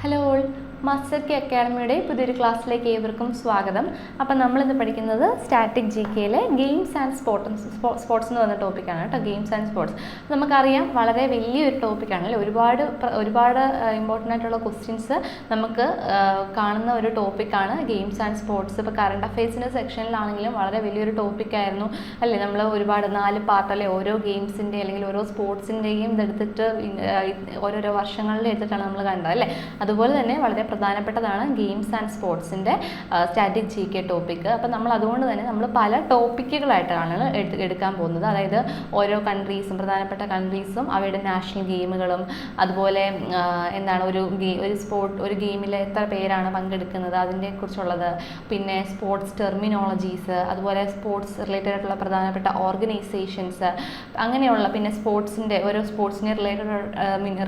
Hello all, master K അക്കാഡമിയുടെ പുതിയൊരു ക്ലാസ്സിലേക്ക് ഏവർക്കും സ്വാഗതം. അപ്പം നമ്മളിന്ന് പഠിക്കുന്നത് സ്റ്റാറ്റിക് ജി കെയിലെ ഗെയിംസ് ആൻഡ് സ്പോർട്സ് എന്ന് പറഞ്ഞ ടോപ്പിക്കാണ് കേട്ടോ. ഗെയിംസ് ആൻഡ് സ്പോർട്സ് നമുക്കറിയാം, വളരെ വലിയൊരു ടോപ്പിക്കാണ് അല്ലേ. ഒരുപാട് ഇമ്പോർട്ടൻ്റ് ആയിട്ടുള്ള ക്വസ്റ്റ്യൻസ് നമുക്ക് കാണുന്ന ഒരു ടോപ്പിക്കാണ് ഗെയിംസ് ആൻഡ് സ്പോർട്സ്. ഇപ്പോൾ കറണ്ട് അഫയേഴ്സിൻ്റെ സെക്ഷനിലാണെങ്കിലും വളരെ വലിയൊരു ടോപ്പിക്കായിരുന്നു അല്ലേ. നമ്മൾ ഒരുപാട് 4 പാർട്ടല്ലേ, ഓരോ ഗെയിംസിൻ്റെ അല്ലെങ്കിൽ ഓരോ സ്പോർട്സിൻ്റെയും ഇതെടുത്തിട്ട് ഓരോരോ വർഷങ്ങളിൽ എടുത്തിട്ടാണ് നമ്മൾ കണ്ടത് അല്ലേ. അതുപോലെ തന്നെ വളരെ പ്രധാനപ്പെട്ടതാണ് ഗെയിംസ് ആൻഡ് സ്പോർട്സിൻ്റെ സ്റ്റാറ്റിക് ജി കെ ടോപ്പിക്ക്. അപ്പം നമ്മൾ അതുകൊണ്ട് തന്നെ നമ്മൾ പല ടോപ്പിക്കുകളായിട്ടാണ് എടുക്കാൻ പോകുന്നത്. അതായത് ഓരോ കൺട്രീസും, പ്രധാനപ്പെട്ട കൺട്രീസും അവയുടെ നാഷണൽ ഗെയിമുകളും, അതുപോലെ എന്താണ് ഒരു ഗെയിമിൽ എത്ര പേരാണ് പങ്കെടുക്കുന്നത് അതിനെക്കുറിച്ചുള്ളത്, പിന്നെ സ്പോർട്സ് ടെർമിനോളജീസ്, അതുപോലെ സ്പോർട്സ് റിലേറ്റഡ് ആയിട്ടുള്ള പ്രധാനപ്പെട്ട ഓർഗനൈസേഷൻസ്, അങ്ങനെയുള്ള പിന്നെ ഓരോ സ്പോർട്സിനെ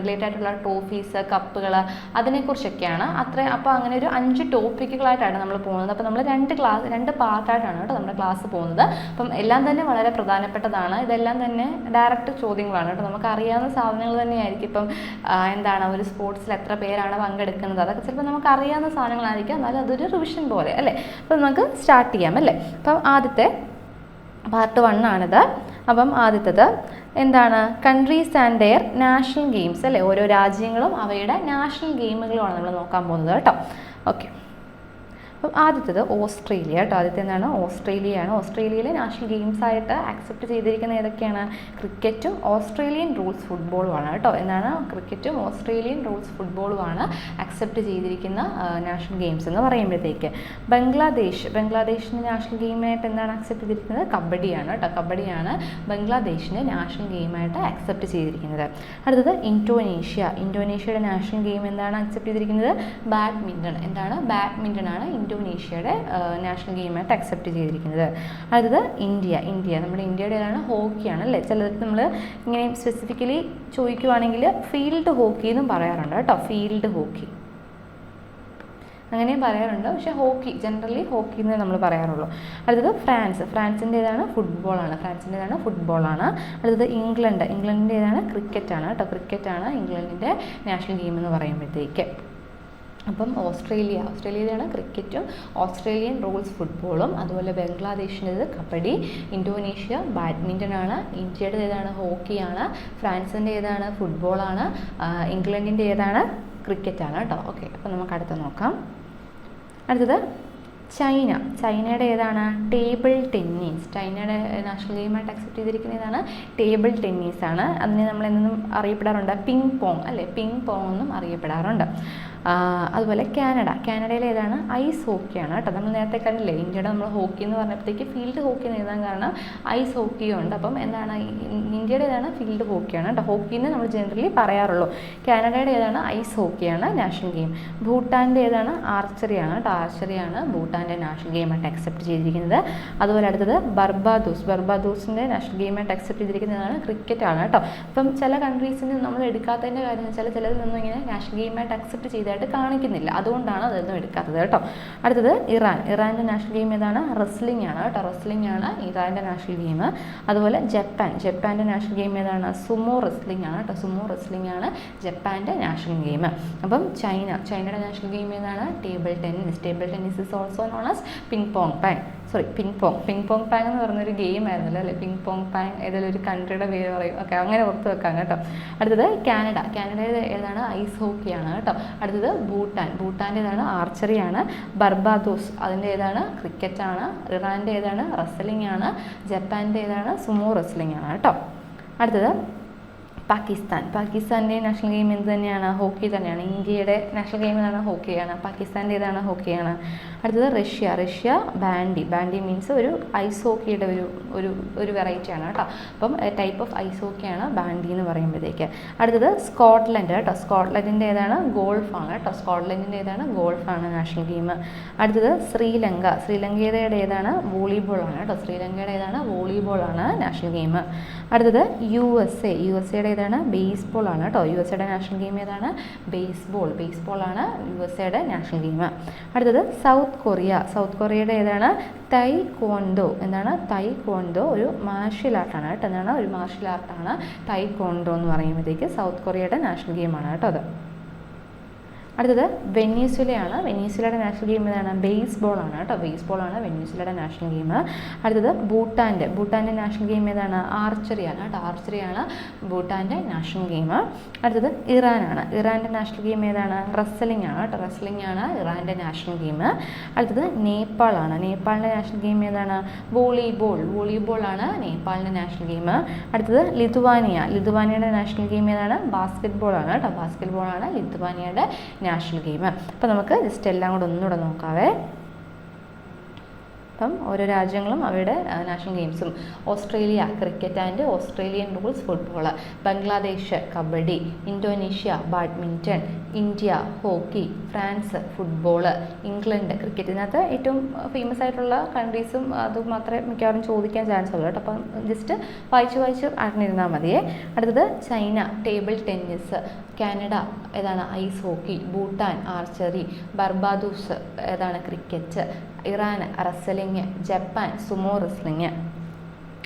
റിലേറ്റഡ് ആയിട്ടുള്ള ട്രോഫീസ്, കപ്പുകൾ, അതിനെക്കുറിച്ചൊക്കെയാണ് അപ്പോൾ അങ്ങനെ ഒരു 5 ടോപ്പിക്കുകളായിട്ടാണ് നമ്മൾ പോകുന്നത്. അപ്പോൾ നമ്മൾ 2 പാർട്ടായിട്ടാണ് കേട്ടോ നമ്മുടെ ക്ലാസ് പോകുന്നത്. അപ്പം എല്ലാം തന്നെ വളരെ പ്രധാനപ്പെട്ടതാണ്. ഇതെല്ലാം തന്നെ ഡയറക്റ്റ് ചോദ്യങ്ങളാണ് കേട്ടോ. നമുക്ക് അറിയാവുന്ന സാധനങ്ങൾ തന്നെയായിരിക്കും. ഇപ്പം എന്താണ് ഒരു സ്പോർട്സിൽ എത്ര പേരാണ് പങ്കെടുക്കുന്നത്, അതൊക്കെ ചിലപ്പോൾ നമുക്ക് അറിയാവുന്ന സാധനങ്ങളായിരിക്കും, എന്നാലും അതൊരു റിവിഷൻ പോലെ അല്ലേ. അപ്പോൾ നമുക്ക് സ്റ്റാർട്ട് ചെയ്യാം അല്ലേ. അപ്പം ആദ്യത്തെ പാർട്ട് 1 ആണിത്. അപ്പം ആദ്യത്തേത് എന്താണ്, countries and their national games അല്ലേ. ഓരോ രാജ്യങ്ങളും അവയുടെ നാഷണൽ ഗെയിമുകളുമാണ് നമ്മൾ നോക്കാൻ പോകുന്നത് കേട്ടോ. ഓക്കെ, അപ്പം ആദ്യത്തേത് ഓസ്ട്രേലിയ കേട്ടോ. ആദ്യത്തെ എന്താണ്, ഓസ്ട്രേലിയയാണ്. ഓസ്ട്രേലിയയിലെ നാഷണൽ ഗെയിംസ് ആയിട്ട് അക്സെപ്റ്റ് ചെയ്തിരിക്കുന്ന ഏതൊക്കെയാണ്, ക്രിക്കറ്റും ഓസ്ട്രേലിയൻ റൂൾസ് ഫുട്ബോളുമാണ് കേട്ടോ. എന്താണ്, ക്രിക്കറ്റും ഓസ്ട്രേലിയൻ റൂൾസ് ഫുട്ബോളുമാണ് അക്സെപ്റ്റ് ചെയ്തിരിക്കുന്ന നാഷണൽ ഗെയിംസ് എന്ന് പറയുമ്പോഴത്തേക്ക്. ബംഗ്ലാദേശിൻ്റെ നാഷണൽ ഗെയിമായിട്ട് എന്താണ് അക്സെപ്റ്റ് ചെയ്തിരിക്കുന്നത്, കബഡിയാണ് കേട്ടോ. കബഡിയാണ് ബംഗ്ലാദേശിൻ്റെ നാഷണൽ ഗെയിമായിട്ട് അക്സെപ്റ്റ് ചെയ്തിരിക്കുന്നത്. അടുത്തത് ഇന്തോനേഷ്യയുടെ നാഷണൽ ഗെയിം എന്താണ് അക്സെപ്റ്റ് ചെയ്തിരിക്കുന്നത്, ബാഡ്മിൻ്റൺ. എന്താണ്, ബാഡ്മിൻ്റൺ ആണ് ഇന്തോനേഷ്യയുടെ നാഷണൽ ഗെയിമായിട്ട് അക്സെപ്റ്റ് ചെയ്തിരിക്കുന്നത്. അടുത്തത് ഇന്ത്യ. നമ്മുടെ ഇന്ത്യയുടെ ഏതാണ്, ഹോക്കിയാണ് അല്ലേ. ചിലത് നമ്മൾ ഇങ്ങനെ സ്പെസിഫിക്കലി ചോദിക്കുവാണെങ്കിൽ ഫീൽഡ് ഹോക്കി എന്നും പറയാറുണ്ട് കേട്ടോ. ഫീൽഡ് ഹോക്കി അങ്ങനെയും പറയാറുണ്ട്, പക്ഷേ ഹോക്കി ജനറലി ഹോക്കി എന്നേ നമ്മൾ പറയാറുള്ളൂ. അടുത്തത് ഫ്രാൻസിൻ്റെ ഏതാണ്, ഫുട്ബോളാണ്. അടുത്തത് ഇംഗ്ലണ്ടിൻ്റെ ഏതാണ്, ക്രിക്കറ്റാണ് കേട്ടോ. ക്രിക്കറ്റാണ് ഇംഗ്ലണ്ടിൻ്റെ നാഷണൽ ഗെയിം എന്ന് പറയുമ്പോഴത്തേക്ക്. അപ്പം ഓസ്ട്രേലിയയിലാണ് ക്രിക്കറ്റും ഓസ്ട്രേലിയൻ റൂൾസ് ഫുട്ബോളും. അതുപോലെ ബംഗ്ലാദേശിൻ്റേത് കബഡി, ഇന്തോനേഷ്യ ബാഡ്മിൻ്റൺ ആണ്, ഇന്ത്യയുടെ ഏതാണ്, ഹോക്കിയാണ്, ഫ്രാൻസിൻ്റെ ഏതാണ്, ഫുട്ബോളാണ്, ഇംഗ്ലണ്ടിൻ്റെ ഏതാണ്, ക്രിക്കറ്റാണ് കേട്ടോ. ഓക്കെ, അപ്പം നമുക്ക് അടുത്ത നോക്കാം. അടുത്തത് ചൈനയുടെ ഏതാണ്, ടേബിൾ ടെന്നീസ്. ചൈനയുടെ നാഷണൽ ഗെയിമായിട്ട് അക്സെപ്റ്റ് ചെയ്തിരിക്കുന്ന ഏതാണ്, ടേബിൾ ടെന്നീസാണ്. അതിനെ നമ്മൾ എന്നും അറിയപ്പെടാറുണ്ട് പിങ് പോങ് അല്ലേ, പിങ് പോങ് എന്നും അറിയപ്പെടാറുണ്ട്. അതുപോലെ കാനഡയിലെ ഏതാണ്, ഐസ് ഹോക്കിയാണ് കേട്ടോ. നമ്മൾ നേരത്തെ കണ്ടില്ലേ, ഇന്ത്യയുടെ നമ്മൾ ഹോക്കി എന്ന് പറഞ്ഞപ്പോഴത്തേക്ക് ഫീൽഡ് ഹോക്കി എന്ന് എഴുതാൻ കാരണം ഐസ് ഹോക്കിയും ഉണ്ട്. അപ്പം എന്താണ്, ഇന്ത്യയുടെ ഏതാണ്, ഫീൽഡ് ഹോക്കിയാണ് കേട്ടോ. ഹോക്കിന്ന് നമ്മൾ ജനറലി പറയാറുള്ളൂ. കാനഡയുടെ ഏതാണ്, ഐസ് ഹോക്കിയാണ് നാഷണൽ ഗെയിം. ഭൂട്ടാൻ്റെ ഏതാണ്, ആർച്ചറിയാണ് കേട്ടോ. ആർച്ചറിയാണ് ഭൂട്ടാൻ്റെ നാഷണൽ ഗെയിമായിട്ട് അക്സെപ്റ്റ് ചെയ്തിരിക്കുന്നത്. അതുപോലെ അടുത്തത് ബർബാദോസിൻ്റെ നാഷണൽ ഗെയിമായിട്ട് അക്സെപ്റ്റ് ചെയ്തിരിക്കുന്നതാണ് ക്രിക്കറ്റാണ് കേട്ടോ. അപ്പം ചില കൺട്രീസിന് നമ്മൾ എടുക്കാത്തതിൻ്റെ കാര്യം എന്ന് വെച്ചാൽ ചിലതിൽ നിന്നും ഇങ്ങനെ നാഷണൽ ഗെയിമായിട്ട് അക്സെപ്റ്റ് ചെയ്തായിട്ട് കാണിക്കുന്നില്ല, അതുകൊണ്ടാണ് അതൊന്നും എടുക്കാത്തത് കേട്ടോ. അടുത്തത് ഇറാൻ്റെ നാഷണൽ ഗെയിം ഏതാണ്, റെസ്ലിംഗ് ആണ് കേട്ടോ. റെസ്ലിംഗ് ആണ് ഇറാൻ്റെ നാഷണൽ ഗെയിം. അതുപോലെ ജപ്പാൻ്റെ നാഷണൽ ഗെയിം ഏതാണ്, സുമോ റെസ്ലിംഗ് ആണ് കേട്ടോ. സുമോ റെസ്ലിംഗ് ആണ് ജപ്പാൻ്റെ നാഷണൽ ഗെയിം. അപ്പം ചൈനയുടെ നാഷണൽ ഗെയിം ഏതാണ്, table tennis is also known as ping pong pang എന്ന് പറഞ്ഞൊരു ഗെയിം ആയിരുന്നല്ലോ അല്ലേ. പിങ് പോങ് പാങ് ഏതെങ്കിലും ഒരു കൺട്രിയുടെ പേര് പറയും. ഓക്കെ, അങ്ങനെ ഓർത്ത് വെക്കാം കേട്ടോ. അടുത്തത് കാനഡയുടെ ഏതാണ്, ഐസ് ഹോക്കിയാണ് കേട്ടോ. അടുത്തത് ഭൂട്ടാൻ്റെ ഏതാണ്, ആർച്ചറിയാണ്. ബർബാദോസ് അതിൻ്റെ ഏതാണ്, ക്രിക്കറ്റാണ്. ഇറാൻ്റെ ഏതാണ്, റെസ്ലിംഗ് ആണ്. ജപ്പാൻ്റെ ഏതാണ്, സുമോ റെസ്ലിംഗ് ആണ് കേട്ടോ. അടുത്തത് പാകിസ്ഥാൻ്റെ നാഷണൽ ഗെയിം എന്ത് തന്നെയാണ്, ഹോക്കി തന്നെയാണ്. ഇന്ത്യയുടെ നാഷണൽ ഗെയിം ഏതാണ്, ഹോക്കിയാണ്. പാകിസ്ഥാൻ്റെ ഏതാണ്, ഹോക്കിയാണ്. അടുത്തത് റഷ്യ ബാൻഡി മീൻസ് ഒരു ഐസ് ഹോക്കിയുടെ ഒരു വെറൈറ്റിയാണ് കേട്ടോ. അപ്പം ടൈപ്പ് ഓഫ് ഐസ് ഹോക്കിയാണ് ബാൻഡി എന്ന് പറയുമ്പോഴത്തേക്ക്. അടുത്തത് സ്കോട്ട്ലൻഡ് കേട്ടോ. സ്കോട്ട്ലൻഡിൻ്റെ ഏതാണ്, ഗോൾഫാണ് കേട്ടോ. സ്കോട്ട്ലൻഡിൻ്റെ ഏതാണ്, ഗോൾഫാണ് നാഷണൽ ഗെയിം. അടുത്തത് ശ്രീലങ്കയുടെ ഏതാണ്, വോളിബോളാണ് കേട്ടോ. ശ്രീലങ്കയുടെ ഏതാണ്, വോളിബോളാണ് നാഷണൽ ഗെയിം. അടുത്തത് യുടെ ഏതാണ്, ബേസ്ബോൾ ആണ് കേട്ടോ. യുടെ നാഷണൽ ഗെയിം ഏതാണ്, ബേസ്ബോളാണ് യുടെ നാഷണൽ ഗെയിം. അടുത്തത് സൗത്ത് കൊറിയയുടെ ഏതാണ്, തൈക്വോണ്ടോ. എന്താണ്, തൈക്വോണ്ടോ ഒരു മാർഷ്യൽ ആർട്ടാണ് കേട്ടോ. എന്താണ്, ഒരു മാർഷ്യൽ ആർട്ടാണ് തൈക്വോണ്ടോ എന്ന് പറയുമ്പോഴത്തേക്ക്. സൗത്ത് കൊറിയയുടെ നാഷണൽ ഗെയിമാണ് കേട്ടോ അത്. അടുത്തത് വെനീസ്വലയാണ്. വെനീസ്വലയുടെ നാഷണൽ ഗെയിം ഏതാണ്? ബേസ്ബോൾ ആണ് കേട്ടോ. ബേസ്ബോൾ ആണ് വെനീസ്വലയുടെ നാഷണൽ ഗെയിം. അടുത്തത് ഭൂട്ടാൻ്റെ നാഷണൽ ഗെയിം ഏതാണ്? ആർച്ചറിയാണ് കേട്ടോ. ആർച്ചറിയാണ് ഭൂട്ടാൻ്റെ നാഷണൽ ഗെയിം. അടുത്തത് ഇറാൻ്റെ നാഷണൽ ഗെയിം ഏതാണ്? റെസ്ലിംഗ് ആണ് കേട്ടോ. റെസ്ലിംഗ് ആണ് ഇറാൻ്റെ നാഷണൽ ഗെയിം. അടുത്തത് നേപ്പാളിൻ്റെ നാഷണൽ ഗെയിം ഏതാണ്? വോളിബോൾ ആണ് നേപ്പാളിൻ്റെ നാഷണൽ ഗെയിം. അടുത്തത് ലിതുവാനിയയുടെ നാഷണൽ ഗെയിം ഏതാണ്? ബാസ്കറ്റ്ബോൾ ആണ് കേട്ടോ. ബാസ്കറ്റ്ബോൾ ആണ് ലിതുവാനിയയുടെ നാഷണൽ ഗെയിം. അപ്പോൾ നമുക്ക് ജസ്റ്റ് എല്ലാം കൂടെ ഒന്നുകൂടെ നോക്കാവേ. അപ്പം ഓരോ രാജ്യങ്ങളും അവയുടെ നാഷണൽ ഗെയിംസും: Australia cricket and Australian rules football, Bangladesh kabaddi, Indonesia badminton, India hockey, France football, England cricket. ഇതിനകത്ത് ഏറ്റവും ഫേമസ് ആയിട്ടുള്ള കൺട്രീസും അത് മാത്രമേ മിക്കവാറും ചോദിക്കാൻ ചാൻസ് ഉള്ളൂ കേട്ടോ. അപ്പം ജസ്റ്റ് വായിച്ച് അറിഞ്ഞിരുന്നാൽ മതിയേ. അടുത്തത് ചൈന ടേബിൾ ടെന്നീസ്, കാനഡ ഏതാണ്? Ice hockey, Bhutan archery, Barbados ഏതാണ്? Cricket, Iran wrestling, Japan sumo wrestling.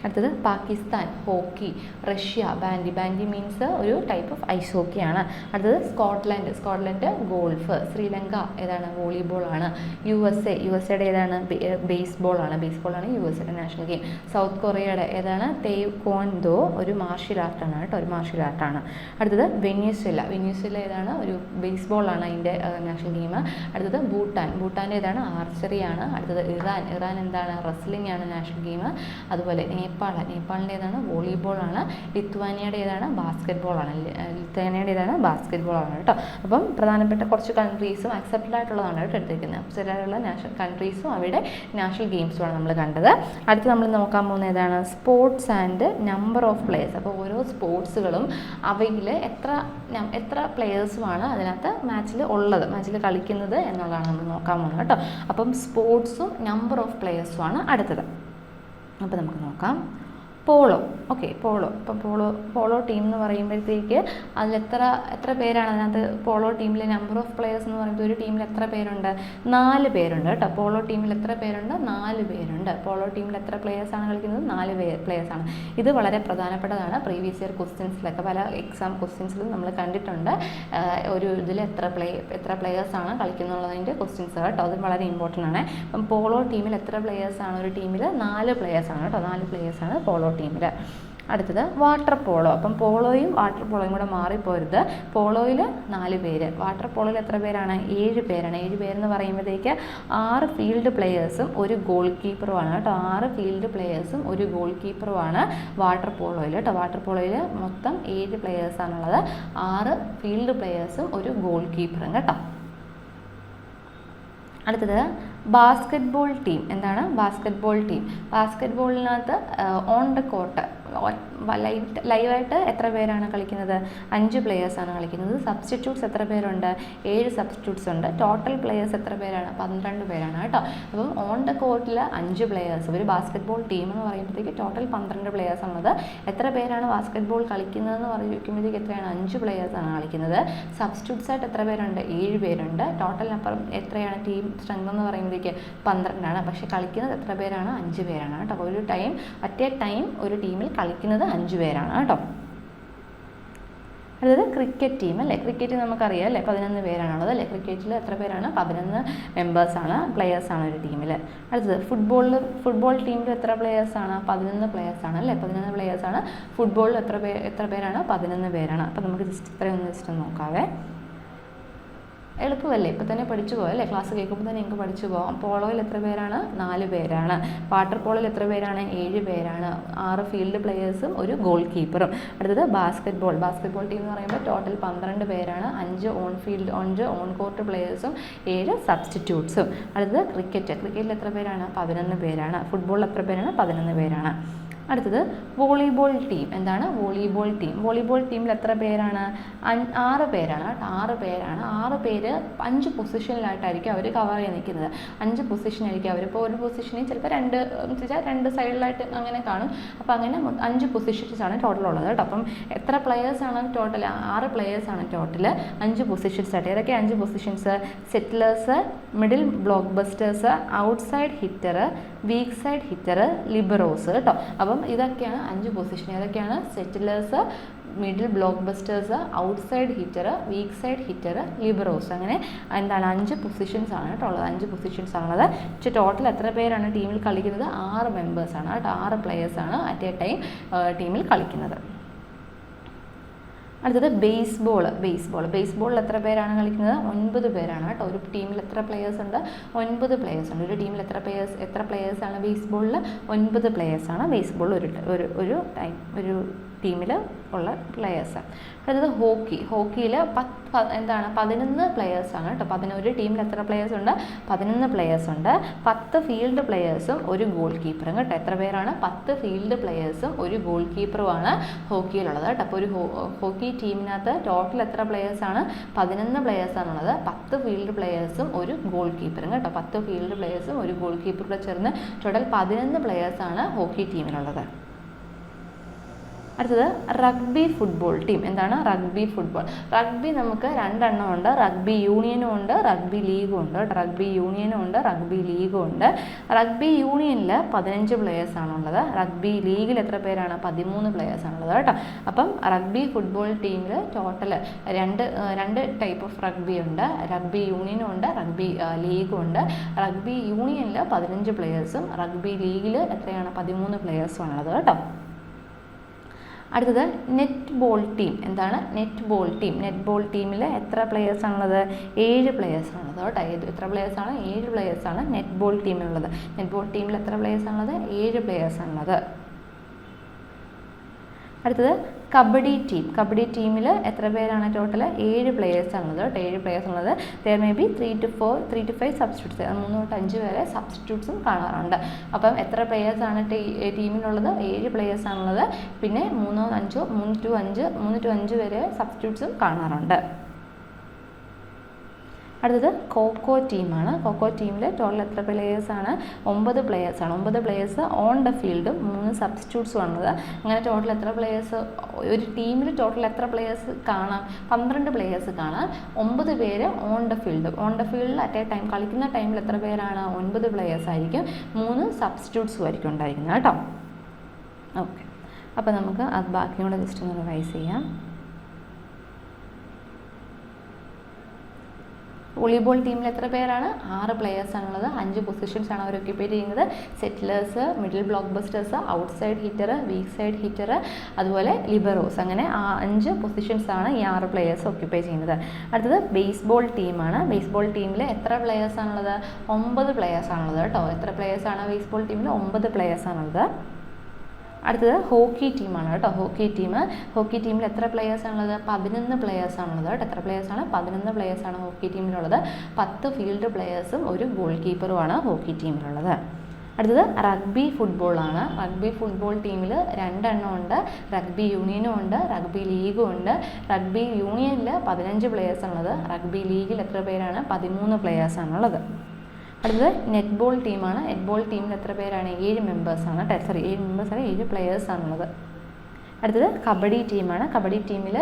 അടുത്തത് Pakistan hockey, Russia bandy means ഒരു ടൈപ്പ് ഓഫ് ഐസ് ഹോക്കിയാണ്. അടുത്തത് സ്കോട്ട്ലൻഡ് ഗോൾഫ്, ശ്രീലങ്ക ഏതാണ്? വോളിബോൾ ആണ്. യുടെ ഏതാണ്? ബേസ്ബോൾ ആണ് യുടെ നാഷണൽ ഗെയിം. സൗത്ത് കൊറിയയുടെ ഏതാണ്? തെയ്ക്വോൻഡോ, ഒരു മാർഷ്യൽ ആർട്ടാണ് കേട്ടോ. ഒരു മാർഷ്യൽ ആർട്ടാണ്. അടുത്തത് വെനീസ്വല ഏതാണ്? ഒരു ബേസ്ബോൾ ആണ് അതിൻ്റെ നാഷണൽ ഗെയിം. അടുത്തത് ഭൂട്ടാൻ്റെ ഏതാണ്? ആർച്ചറിയാണ്. അടുത്തത് ഇറാൻ എന്താണ്? റെസ്ലിംഗ് ആണ് നാഷണൽ ഗെയിം. അതുപോലെ നേപ്പാളിൻ്റെ ഏതാണ്? വോളിബോൾ ആണ്. ലിത്വാനിയയുടെ ഏതാണ്? ബാസ്കറ്റ്ബോൾ ആണ് കേട്ടോ. അപ്പം പ്രധാനപ്പെട്ട കുറച്ച് കൺട്രീസും അക്സെപ്റ്റഡ് ആയിട്ടുള്ളതാണ് കേട്ടോ എടുത്തിരിക്കുന്നത്. ചിലരുള്ള നാഷണൽ കൺട്രീസും അവരുടെ നാഷണൽ ഗെയിംസുമാണ് നമ്മൾ കണ്ടത്. അടുത്ത് നമ്മൾ നോക്കാൻ പോകുന്നത് ഏതാണ്? Sports and number of players. അപ്പോൾ ഓരോ സ്പോർട്സുകളും അവയിൽ എത്ര പ്ലേയേഴ്സുമാണ് അതിനകത്ത് മാച്ചിൽ കളിക്കുന്നത് എന്നുള്ളതാണ് നമ്മൾ നോക്കാൻ പോകുന്നത് കേട്ടോ. അപ്പം സ്പോർട്സും നമ്പർ ഓഫ് പ്ലേയേഴ്സുമാണ് അടുത്തത്. അപ്പോൾ നമുക്ക് നോക്കാം. പോളോ. ഇപ്പം പോളോ ടീം എന്ന് പറയുമ്പോഴത്തേക്ക് അതിൽ എത്ര പേരാണ് അതിനകത്ത്? പോളോ ടീമിലെ നമ്പർ ഓഫ് പ്ലെയേഴ്സ് എന്ന് പറയുമ്പോൾ ഒരു ടീമിൽ എത്ര പേരുണ്ട്? 4 പേരുണ്ട് കേട്ടോ. പോളോ ടീമിൽ എത്ര പേരുണ്ട്? 4 പേരുണ്ട്. പോളോ ടീമിൽ എത്ര പ്ലെയേഴ്സാണ് കളിക്കുന്നത്? 4 പ്ലെയേഴ്സാണ്. ഇത് വളരെ പ്രധാനപ്പെട്ടതാണ്. പ്രീവിയസ് ഇയർ ക്വസ്റ്റ്യൻസിലൊക്കെ പല എക്സാം ക്വസ്റ്റ്യൻസിലും നമ്മൾ കണ്ടിട്ടുണ്ട്. ഒരു ഇതിൽ എത്ര പ്ലെയേഴ്സാണ് കളിക്കുന്നുള്ളതിൻ്റെ ക്വസ്റ്റ്യൻസ് കേട്ടോ. അത് വളരെ ഇമ്പോർട്ടൻ്റ് ആണ്. അപ്പം പോളോ ടീമിൽ എത്ര പ്ലെയേഴ്സാണ്? ഒരു ടീമിൽ 4 പ്ലെയേഴ്സാണ് കേട്ടോ. 4 പ്ലെയേഴ്സാണ് പോളോ ടീമിൽ. അടുത്തത് വാട്ടർ പോളോ. അപ്പം പോളോയും വാട്ടർ പോളോയും കൂടെ മാറിപ്പോരുത്. പോളോയിൽ 4 പേര്, വാട്ടർ പോളോയിൽ എത്ര പേരാണ്? 7 പേരാണ്. 7 പേരെന്ന് പറയുമ്പോഴത്തേക്ക് 6 ഫീൽഡ് പ്ലെയേഴ്സും ഒരു ഗോൾ കീപ്പറുമാണ് കേട്ടോ. 6 ഫീൽഡ് പ്ലെയേഴ്സും ഒരു ഗോൾ കീപ്പറുമാണ് വാട്ടർ പോളോയിൽ കേട്ടോ. വാട്ടർ പോളോയിൽ മൊത്തം 7 പ്ലെയേഴ്സാണുള്ളത്. 6 ഫീൽഡ് പ്ലെയേഴ്സും ഒരു ഗോൾ കീപ്പറും കേട്ടോ. അടുത്തത് ബാസ്കറ്റ്ബോൾ ടീം. എന്താണ് ബാസ്കറ്റ്ബോൾ ടീം? ബാസ്കറ്റ്ബോളിനകത്ത് ഓൺ ദ കോർട്ട് ലൈവായിട്ട് എത്ര പേരാണ് കളിക്കുന്നത്? 5 പ്ലെയേഴ്സാണ് കളിക്കുന്നത്. സബ്സ്റ്റിറ്റ്യൂട്ട്സ് എത്ര പേരുണ്ട്? 7 സബ്സ്റ്റിറ്റ്യൂട്ട്സ് ഉണ്ട്. ടോട്ടൽ പ്ലെയേഴ്സ് എത്ര പേരാണ്? 12 പേരാണ് കേട്ടോ. അപ്പം ഓൺ ദ കോർട്ടിൽ 5 പ്ലെയേഴ്സ്. ഒരു ബാസ്കറ്റ്ബോൾ ടീം എന്ന് പറയുമ്പോഴത്തേക്ക് ടോട്ടൽ 12 പ്ലെയേഴ്സാണുള്ളത്. എത്ര പേരാണ് ബാസ്കറ്റ്ബോൾ കളിക്കുന്നതെന്ന് പറയുമ്പോഴത്തേക്ക് എത്രയാണ്? 5 പ്ലെയേഴ്സാണ് കളിക്കുന്നത്. സബ്സ്റ്റിറ്റ്യൂട്ട്സ് ആയിട്ട് എത്ര പേരുണ്ട്? 7 പേരുണ്ട്. ടോട്ടലിനപ്പുറം എത്രയാണ് ടീം സ്ട്രെങ്ത് എന്ന് പറയുമ്പോഴത്തേക്ക് 12 ആണ്. പക്ഷേ കളിക്കുന്നത് എത്ര പേരാണ്? 5 പേരാണ് കേട്ടോ. അറ്റ് എ ടൈം ഒരു ടീമിൽ കളിക്കുന്നത് 5 പേരാണ് കേട്ടോ. അടുത്തത് ക്രിക്കറ്റ് ടീം അല്ലേ. ക്രിക്കറ്റ് നമുക്കറിയാം അല്ലേ, 11 പേരാണുള്ളത് അല്ലേ. ക്രിക്കറ്റിൽ എത്ര പേരാണ്? 11 മെമ്പേഴ്സാണ്, പ്ലെയേഴ്സാണ് ഒരു ടീമിൽ. അടുത്തത് ഫുട്ബോൾ ടീമിൽ എത്ര പ്ലെയേഴ്സാണ്? 11 പ്ലെയേഴ്സാണ് അല്ലേ. 11 പ്ലെയേഴ്സാണ്. ഫുട്ബോളിൽ എത്ര പേരാണ്? 11 പേരാണ്. അപ്പോൾ നമുക്ക് ജസ്റ്റ് നോക്കാവേ. എളുപ്പമല്ലേ, ഇപ്പം തന്നെ പഠിച്ചു പോകാം അല്ലേ. ക്ലാസ് കേൾക്കുമ്പോൾ തന്നെ നിങ്ങൾക്ക് പഠിച്ചു പോകാം. പോളോയിൽ എത്ര പേരാണ്? 4 പേരാണ്. വാട്ടർ പോളോയിൽ എത്ര പേരാണ്? 7 പേരാണ്. 6 ഫീൽഡ് പ്ലെയേഴ്സും ഒരു ഗോൾ കീപ്പറും. അടുത്തത് ബാസ്കറ്റ്ബോൾ ടീം എന്ന് പറയുമ്പോൾ ടോട്ടൽ 12 പേരാണ്. 5 ഓൺ കോർട്ട് പ്ലെയേഴ്സും 7 സബ്സ്റ്റിറ്റ്യൂട്ട്സും. അടുത്തത് ക്രിക്കറ്റിൽ എത്ര പേരാണ്? 11 പേരാണ്. ഫുട്ബോളിൽ എത്ര പേരാണ്? 11 പേരാണ്. അടുത്തത് വോളിബോൾ ടീം. എന്താണ് വോളിബോൾ ടീമിൽ എത്ര പേരാണ്? 6 പേരാണ്. 6 പേരാണ്. 6 പേര് 5 പൊസിഷനിലായിട്ടായിരിക്കും അവർ കവർ ചെയ്ത് നിൽക്കുന്നത്. 5 പൊസിഷനായിരിക്കും അവർ. ഇപ്പോൾ ഒരു പൊസിഷനിൽ ചിലപ്പോൾ 2 സൈഡിലായിട്ട് അങ്ങനെ കാണും. അപ്പോൾ അങ്ങനെ 5 പൊസിഷൻസാണ് ടോട്ടൽ ഉള്ളത് കേട്ടോ. അപ്പം എത്ര പ്ലെയേഴ്സാണ് ടോട്ടൽ? 6 പ്ലെയേഴ്സാണ് ടോട്ടൽ. 5 പൊസിഷൻസായിട്ട്. ഏതൊക്കെ 5 positions? Settlers, middle block busters, out side hitter, weak side hitter, liberos കേട്ടോ. അപ്പം ഇതൊക്കെയാണ് 5 പൊസിഷൻ. ഏതൊക്കെയാണ്? Settlers, middle block busters, outside hitter, weak side hitter, liberos. അങ്ങനെ എന്താണ് 5 പൊസിഷൻസ് ആണ് കേട്ടോ ഉള്ളത്. 5 പൊസിഷൻസ് ആണുള്ളത്. പക്ഷേ ടോട്ടൽ എത്ര പേരാണ് ടീമിൽ കളിക്കുന്നത്? 6 മെമ്പേഴ്സാണ് കേട്ടോ. 6 പ്ലെയേഴ്സാണ് അറ്റ് എ ടൈം ടീമിൽ കളിക്കുന്നത്. അടുത്തത് ബേസ്ബോളിൽ എത്ര പേരാണ് കളിക്കുന്നത്? 9 പേരാണ് കേട്ടോ. ഒരു ടീമിൽ എത്ര പ്ലെയേഴ്സ് ഉണ്ട്? 9 പ്ലെയേഴ്സ് ഉണ്ട്. ഒരു ടീമിൽ എത്ര പ്ലെയേഴ്സാണ് ബേസ്ബോളിൽ? 9 പ്ലെയേഴ്സാണ് ബേസ്ബോളിൽ ഒരു ടീമിൽ ഉള്ള പ്ലെയേഴ്സ്. അടുത്തത് ഹോക്കിയിൽ 11 പ്ലെയേഴ്സാണ് കേട്ടോ. ഒരു ടീമിൽ എത്ര പ്ലെയേഴ്സ് ഉണ്ട്? 11 പ്ലെയേഴ്സ് ഉണ്ട്. 10 ഫീൽഡ് പ്ലെയേഴ്സും ഒരു ഗോൾ കീപ്പറും കേട്ടോ. എത്ര പേരാണ്? 10 ഫീൽഡ് പ്ലെയേഴ്സും ഒരു ഗോൾ കീപ്പറുമാണ് ഹോക്കിയിലുള്ളത് കേട്ടോ. അപ്പോൾ ഒരു ഹോക്കി ടീമിനകത്ത് ടോട്ടൽ എത്ര പ്ലെയേഴ്സാണ്? 11 പ്ലെയേഴ്സാണുള്ളത്. 10 ഫീൽഡ് പ്ലെയേഴ്സും ഒരു ഗോൾ കീപ്പറും കേട്ടോ. 10 ഫീൽഡ് പ്ലെയേഴ്സും ഒരു ഗോൾ കീപ്പറും ചേർന്ന് ടോട്ടൽ 11 പ്ലെയേഴ്സാണ് ഹോക്കി ടീമിലുള്ളത്. അടുത്തത് റഗ്ബി ഫുട്ബോൾ ടീം. എന്താണ് റഗ്ബി ഫുട്ബോൾ? റഗ്ബി നമുക്ക് 2 എണ്ണം ഉണ്ട്. റഗ്ബി യൂണിയനും ഉണ്ട്, റഗ്ബി ലീഗും ഉണ്ട്. റഗ്ബി യൂണിയനും ഉണ്ട്, റഗ്ബി ലീഗും ഉണ്ട്. റഗ്ബി യൂണിയനിൽ 15 പ്ലെയേഴ്സാണുള്ളത്. റഗ്ബി ലീഗിൽ എത്ര പേരാണ്? 13 പ്ലെയേഴ്സാണുള്ളത് കേട്ടോ. അപ്പം റഗ്ബി ഫുട്ബോൾ ടീമിൽ ടോട്ടൽ രണ്ട് ടൈപ്പ് ഓഫ് റഗ്ബി ഉണ്ട്. റഗ്ബി യൂണിയനും ഉണ്ട്, റഗ്ബി ലീഗും ഉണ്ട്. റഗ്ബി യൂണിയനിൽ 15 പ്ലെയേഴ്സും റഗ്ബി ലീഗിൽ എത്രയാണ്? 13 പ്ലെയേഴ്സും ആണുള്ളത് കേട്ടോ. അടുത്തത് നെറ്റ് ബോൾ ടീം. എന്താണ് നെറ്റ് ബോൾ ടീമിൽ എത്ര പ്ലെയേഴ്സാണുള്ളത്? 7 പ്ലെയേഴ്സാണുള്ളത് കേട്ടോ. എത്ര പ്ലെയേഴ്സാണ്? 7 പ്ലെയേഴ്സാണ് നെറ്റ് ബോൾ ടീമിലുള്ളത്. നെറ്റ് ബോൾ ടീമിൽ എത്ര പ്ലെയേഴ്സാണുള്ളത്? 7 പ്ലെയേഴ്സാണുള്ളത്. അടുത്തത് കബഡി ടീമിൽ എത്ര പേരാണ്? ടോട്ടൽ 7 പ്ലെയേഴ്സാണുള്ളത് കേട്ടോ. 7 പ്ലെയേഴ്സാണുള്ളത്. There may be 3 to 5 substitutes. 3 to 5 വരെ സബ്സ്റ്റിറ്റ്യൂട്ട്സും കാണാറുണ്ട്. അപ്പം എത്ര പ്ലെയേഴ്സാണ് ടീമിലുള്ളത്? 7 പ്ലെയേഴ്സാണുള്ളത്. പിന്നെ 3 to 5 വരെ സബ്സ്റ്റിറ്റ്യൂട്ട്സും കാണാറുണ്ട്. അടുത്തത് കോക്കോ ടീമാണ്. കോക്കോ ടീമിൽ ടോട്ടൽ എത്ര പ്ലെയേഴ്സാണ്? 9 പ്ലെയേഴ്സാണ്. 9 പ്ലെയേഴ്സ് ഓൺ ദ ഫീൽഡും 3 സബ്സ്റ്റിറ്റ്യൂട്ട്സും ആണുള്ളത്. അങ്ങനെ ടോട്ടൽ എത്ര പ്ലെയേഴ്സ്? ഒരു ടീമിൽ ടോട്ടൽ എത്ര പ്ലെയേഴ്സ് കാണാം? 12 പ്ലെയേഴ്സ് കാണാം. 9 പേര് ഓൺ ദ ഫീൽഡിൽ അറ്റ് എ ടൈം കളിക്കുന്ന ടൈമിൽ എത്ര പേരാണ്? 9 പ്ലെയേഴ്സ് ആയിരിക്കും. 3 സബ്സ്റ്റിറ്റ്യൂട്ട്സും ആയിരിക്കും ഉണ്ടായിരിക്കുന്നത് കേട്ടോ. ഓക്കെ, അപ്പോൾ നമുക്ക് അത് ബാക്കിയും കൂടെ ജസ്റ്റ് ഒന്ന് റിവൈസ് ചെയ്യാം. വോളിബോൾ ടീമിൽ എത്ര പേരാണ്? 6 പ്ലെയേഴ്സാണുള്ളത്. 5 പൊസിഷൻസാണ് അവർ ഒക്യുപ്പൈ ചെയ്യുന്നത്. Setters, middle block busters, outside hitter, weak side hitter, അതുപോലെ ലിബറോസ്. അങ്ങനെ 5 പൊസിഷൻസാണ് ഈ 6 പ്ലെയേഴ്സ് ഒക്യുപ്പൈ ചെയ്യുന്നത്. അടുത്തത് ബേസ്ബോൾ ടീമാണ്. ബേസ്ബോൾ ടീമിൽ എത്ര പ്ലെയേഴ്സാണുള്ളത്? 9 പ്ലെയേഴ്സാണുള്ളത് കേട്ടോ. എത്ര പ്ലെയേഴ്സാണ് ബേസ്ബോൾ ടീമിൽ? 9 പ്ലെയേഴ്സാണുള്ളത്. അടുത്തത് ഹോക്കി ടീമാണ് കേട്ടോ. ഹോക്കി ടീമിൽ എത്ര പ്ലെയേഴ്സാണുള്ളത്? 11 പ്ലെയേഴ്സാണുള്ളത് കേട്ടോ. എത്ര പ്ലെയേഴ്സാണ്? 11 പ്ലെയേഴ്സാണ് ഹോക്കി ടീമിലുള്ളത്. 10 ഫീൽഡ് പ്ലെയേഴ്സും ഒരു ഗോൾ കീപ്പറുമാണ് ഹോക്കി ടീമിലുള്ളത്. അടുത്തത് റഗ്ബി ഫുട്ബോളാണ്. റഗ്ബി ഫുട്ബോൾ ടീമിൽ 2 എണ്ണം ഉണ്ട്. റഗ്ബി യൂണിയനും ഉണ്ട്, റഗ്ബി ലീഗും ഉണ്ട്. റഗ്ബി യൂണിയനിൽ 15 പ്ലെയേഴ്സാണുള്ളത്. റഗ്ബി ലീഗിൽ എത്ര പേരാണ്? 13 പ്ലെയേഴ്സാണുള്ളത്. അടുത്തത് നെറ്റ് ബോൾ ടീമാണ്. നെറ്റ് ബോൾ ടീമിൽ എത്ര പേരാണ്? 7 മെമ്പേഴ്സാണ്. 7 പ്ലെയേഴ്സാണുള്ളത്. അടുത്തത് കബഡി ടീമാണ്. കബഡി ടീമിൽ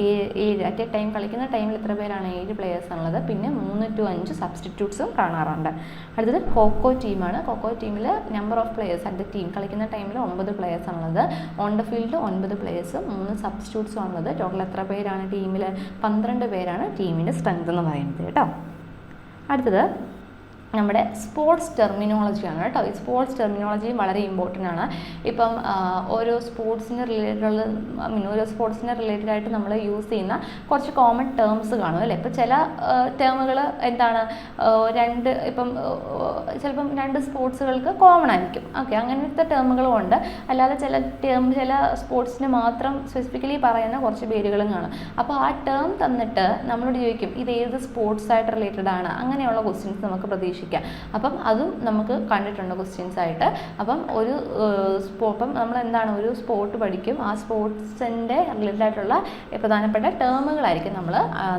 7 അറ്റ് എ ടൈം കളിക്കുന്ന ടൈമിൽ എത്ര പേരാണ്? 7 പ്ലെയേഴ്സാണുള്ളത്. പിന്നെ 3 to 5 സബ്സ്റ്റിറ്റ്യൂട്ട്സും കാണാറുണ്ട്. അടുത്തത് കോക്കോ ടീമാണ്. കോക്കോ ടീമിൽ number of players at the team കളിക്കുന്ന ടൈമിൽ 9 പ്ലെയേഴ്സാണുള്ളത്. ഓൺ ദ ഫീൽഡ് 9 പ്ലെയേഴ്സും 3 സബ്സ്റ്റിറ്റ്യൂട്ട്സും ആണുള്ളത്. ടോട്ടൽ എത്ര പേരാണ് ടീമിൽ? 12 പേരാണ് ടീമിൻ്റെ സ്ട്രെങ്ത് എന്ന് പറയുന്നത് കേട്ടോ. അടുത്തത് നമ്മുടെ സ്പോർട്സ് ടെർമിനോളജിയാണ് കേട്ടോ. ഈ സ്പോർട്സ് ടെർമിനോളജി വളരെ ഇമ്പോർട്ടൻ്റ് ആണ്. ഇപ്പം ഓരോ സ്പോർട്സിന് റിലേറ്റഡ് ആയിട്ട് നമ്മൾ യൂസ് ചെയ്യുന്ന കുറച്ച് കോമൺ ടേംസ് കാണും അല്ലേ. ഇപ്പോൾ ചില ടേമുകൾ എന്താണ് ചിലപ്പം 2 സ്പോർട്സുകൾക്ക് കോമൺ ആയിരിക്കും. ഓക്കെ, അങ്ങനത്തെ ടേമുകളും ഉണ്ട്. അല്ലാതെ ചില സ്പോർട്സിന് മാത്രം സ്പെസിഫിക്കലി പറയുന്ന കുറച്ച് പേരുകളും കാണും. അപ്പോൾ ആ ടേം തന്നിട്ട് നമ്മളോട് ചോദിക്കും ഇത് ഏത് സ്പോർട്സായിട്ട് റിലേറ്റഡ് ആണ്, അങ്ങനെയുള്ള ക്വസ്റ്റ്യൻസ് നമുക്ക് പ്രതീക്ഷിക്കാം. അപ്പം അതും നമുക്ക് കണ്ടിട്ടുണ്ട് ക്വസ്റ്റ്യൻസ് ആയിട്ട്. അപ്പം നമ്മൾ എന്താണ് ഒരു സ്പോർട്ട് പഠിക്കും, ആ സ്പോർട്സിൻ്റെ റിലേറ്റഡ് ആയിട്ടുള്ള പ്രധാനപ്പെട്ട ടേമുകളായിരിക്കും നമ്മൾ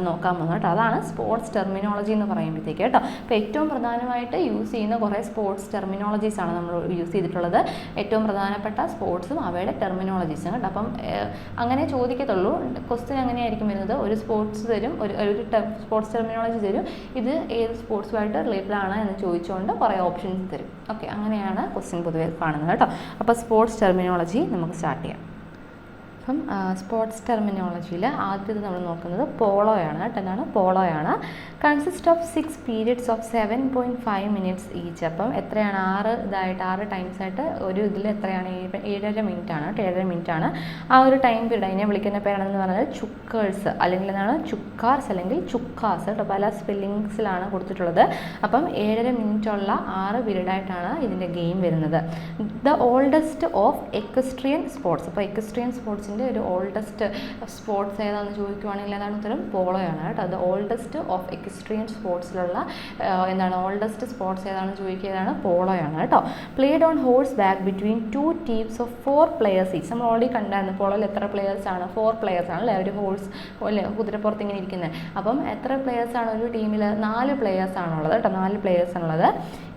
നോക്കാൻ പോകുന്നത് കേട്ടോ. അതാണ് സ്പോർട്സ് ടെർമിനോളജി എന്ന് പറയുമ്പോഴത്തേക്ക് കേട്ടോ. അപ്പോൾ ഏറ്റവും പ്രധാനമായിട്ട് യൂസ് ചെയ്യുന്ന കുറേ സ്പോർട്സ് ടെർമിനോളജീസാണ് നമ്മൾ യൂസ് ചെയ്തിട്ടുള്ളത്. ഏറ്റവും പ്രധാനപ്പെട്ട സ്പോർട്സും അവയുടെ ടെർമിനോളജീസും കേട്ടോ. അപ്പം അങ്ങനെ ചോദിക്കത്തുള്ളൂ. ക്വസ്റ്റ്യൻ എങ്ങനെയായിരിക്കും വരുന്നത്? ഒരു സ്പോർട്സ് തരും, ഒരു സ്പോർട്സ് ടെർമിനോളജി തരും. ഇത് ഏത് സ്പോർട്സുമായിട്ട് റിലേറ്റഡ് ആണ് എന്ന് ചോദിച്ചുകൊണ്ട് കുറേ ഓപ്ഷൻസ് തരും. ഓക്കെ, അങ്ങനെയാണ് ക്വസ്റ്റ്യൻ പൊതുവെ കാണുന്നത് കേട്ടോ. അപ്പോൾ സ്പോർട്സ് ടെർമിനോളജി നമുക്ക് സ്റ്റാർട്ട് ചെയ്യാം. അപ്പം സ്പോർട്സ് ടെർമിനോളജിയിൽ ആദ്യത്തെ നമ്മൾ നോക്കുന്നത് പോളോയാണ്. എന്താണ് പോളോയാണ്. Consist of 6 periods of 7.5 minutes each. അപ്പം എത്രയാണ് 6 ടൈംസ് ആയിട്ട് ഒരു ഇതിൽ എത്രയാണ് 7.5 മിനിറ്റ് ആണ്. 7.5 മിനിറ്റ് ആണ് ആ ഒരു ടൈം പീരീഡ്. അതിനെ വിളിക്കുന്ന പേരാണെന്ന് പറഞ്ഞാൽ ചുക്കേഴ്സ്, അല്ലെങ്കിൽ എന്താണ് ചുക്കാർസ് അല്ലെങ്കിൽ ചുക്കാസ്. പല സ്പെല്ലിങ്സിലാണ് കൊടുത്തിട്ടുള്ളത്. അപ്പം 7.5 മിനിറ്റുള്ള 6 പീരീഡായിട്ടാണ് ഇതിൻ്റെ ഗെയിം വരുന്നത്. The oldest of equestrian sports. അപ്പോൾ എക്വസ്ട്രിയൻ സ്പോർട്സിൻ്റെ ഒരു ഓൾഡസ്റ്റ് സ്പോർട്സ് ഏതാണെന്ന് ചോദിക്കുവാണെങ്കിൽ അതാണ് ഉത്തരം പോളോയാണ് കേട്ടോ. ദ ഓൾഡസ്റ്റ് ഓഫ് എക്വസ്ട്രിയൻ സ്പോർട്സിലുള്ള എന്താണ് ഓൾഡസ്റ്റ് സ്പോർട്സ് ഏതാണെന്ന് ചോദിക്കുകയാണ് പോളോയാണ് കേട്ടോ. Played on horse back between 2 teams of 4 players each. നമ്മൾ ഓൾറെഡി കണ്ടായിരുന്നു പോളോയിൽ എത്ര പ്ലെയേഴ്സാണ്, 4 players ആണ് അല്ലേ, ഒരു ഹോഴ്സ് അല്ലേ കുതിരപ്പുറത്ത് ഇങ്ങനെ ഇരിക്കുന്നത്. അപ്പം എത്ര പ്ലെയേഴ്സാണ് ഒരു ടീമിൽ? 4 players ആണുള്ളത് കേട്ടോ, 4 players ആണുള്ളത്.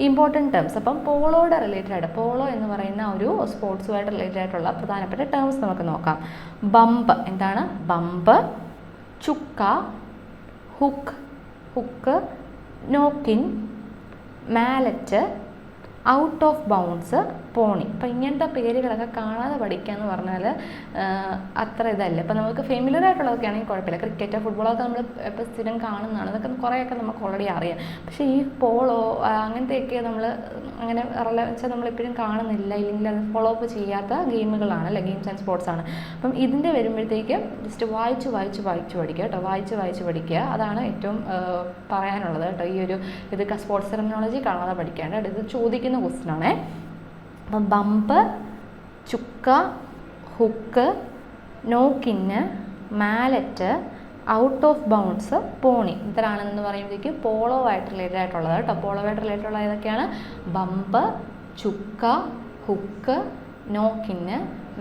Important terms. അപ്പം പോളോയുടെ റിലേറ്റഡ് ആയിട്ട്, പോളോ എന്ന് പറയുന്ന ഒരു സ്പോർട്സുമായിട്ട് റിലേറ്റഡ് ആയിട്ടുള്ള പ്രധാനപ്പെട്ട ടേംസ് നമുക്ക് നോക്കാം. ബമ്പ്. എന്താണ് bump? Chukka, hook, knock in, mallet, out of bounds, pony. അപ്പോൾ ഇങ്ങനത്തെ പേരുകളൊക്കെ കാണാതെ പഠിക്കുക എന്ന് പറഞ്ഞാൽ അത്ര ഇതല്ല. ഇപ്പോൾ നമുക്ക് ഫെമിലിയർ ആയിട്ടുള്ളതൊക്കെ ആണെങ്കിൽ കുഴപ്പമില്ല. ക്രിക്കറ്റ്, ഫുട്ബോളൊക്കെ നമ്മൾ ഇപ്പോൾ സ്ഥിരം കാണുന്നതാണ്, അതൊക്കെ കുറേയൊക്കെ നമുക്ക് ഓൾറെഡി അറിയാം. പക്ഷേ ഈ പോളോ അങ്ങനത്തെയൊക്കെ നമ്മൾ അങ്ങനെ വെച്ചാൽ നമ്മളെപ്പോഴും കാണുന്നില്ല, ഇല്ലെങ്കിൽ അത് ഫോളോ അപ്പ് ചെയ്യാത്ത ഗെയിമുകളാണ് അല്ലേ, ഗെയിംസ് ആൻഡ് സ്പോർട്സ് ആണ്. അപ്പം ഇതിൻ്റെ വരുമ്പോഴത്തേക്ക് ജസ്റ്റ് വായിച്ച് പഠിക്കുക കേട്ടോ, വായിച്ച് പഠിക്കുക. അതാണ് ഏറ്റവും പറയാനുള്ളത് കേട്ടോ. ഈ ഒരു ഇത് സ്പോർട്സ് ടെർമിനോളജി കാണാതെ പഠിക്കാണ്ട് ഇത് ചോദിക്കുന്ന ക്വസ്റ്റ്യൻ ആണേ. അപ്പം bump, chukka, hook, knock in, mallet, out of bounds, pony. ഇത്രയാണെന്ന് പറയുമ്പോഴത്തേക്ക് പോളോ ആയിട്ട് റിലേറ്റഡ് ആയിട്ടുള്ളത് കേട്ടോ. പോളോ ആയിട്ട് റിലേറ്റഡ് ഉള്ള ഏതൊക്കെയാണ്? Bump, chukka, hook, knock in,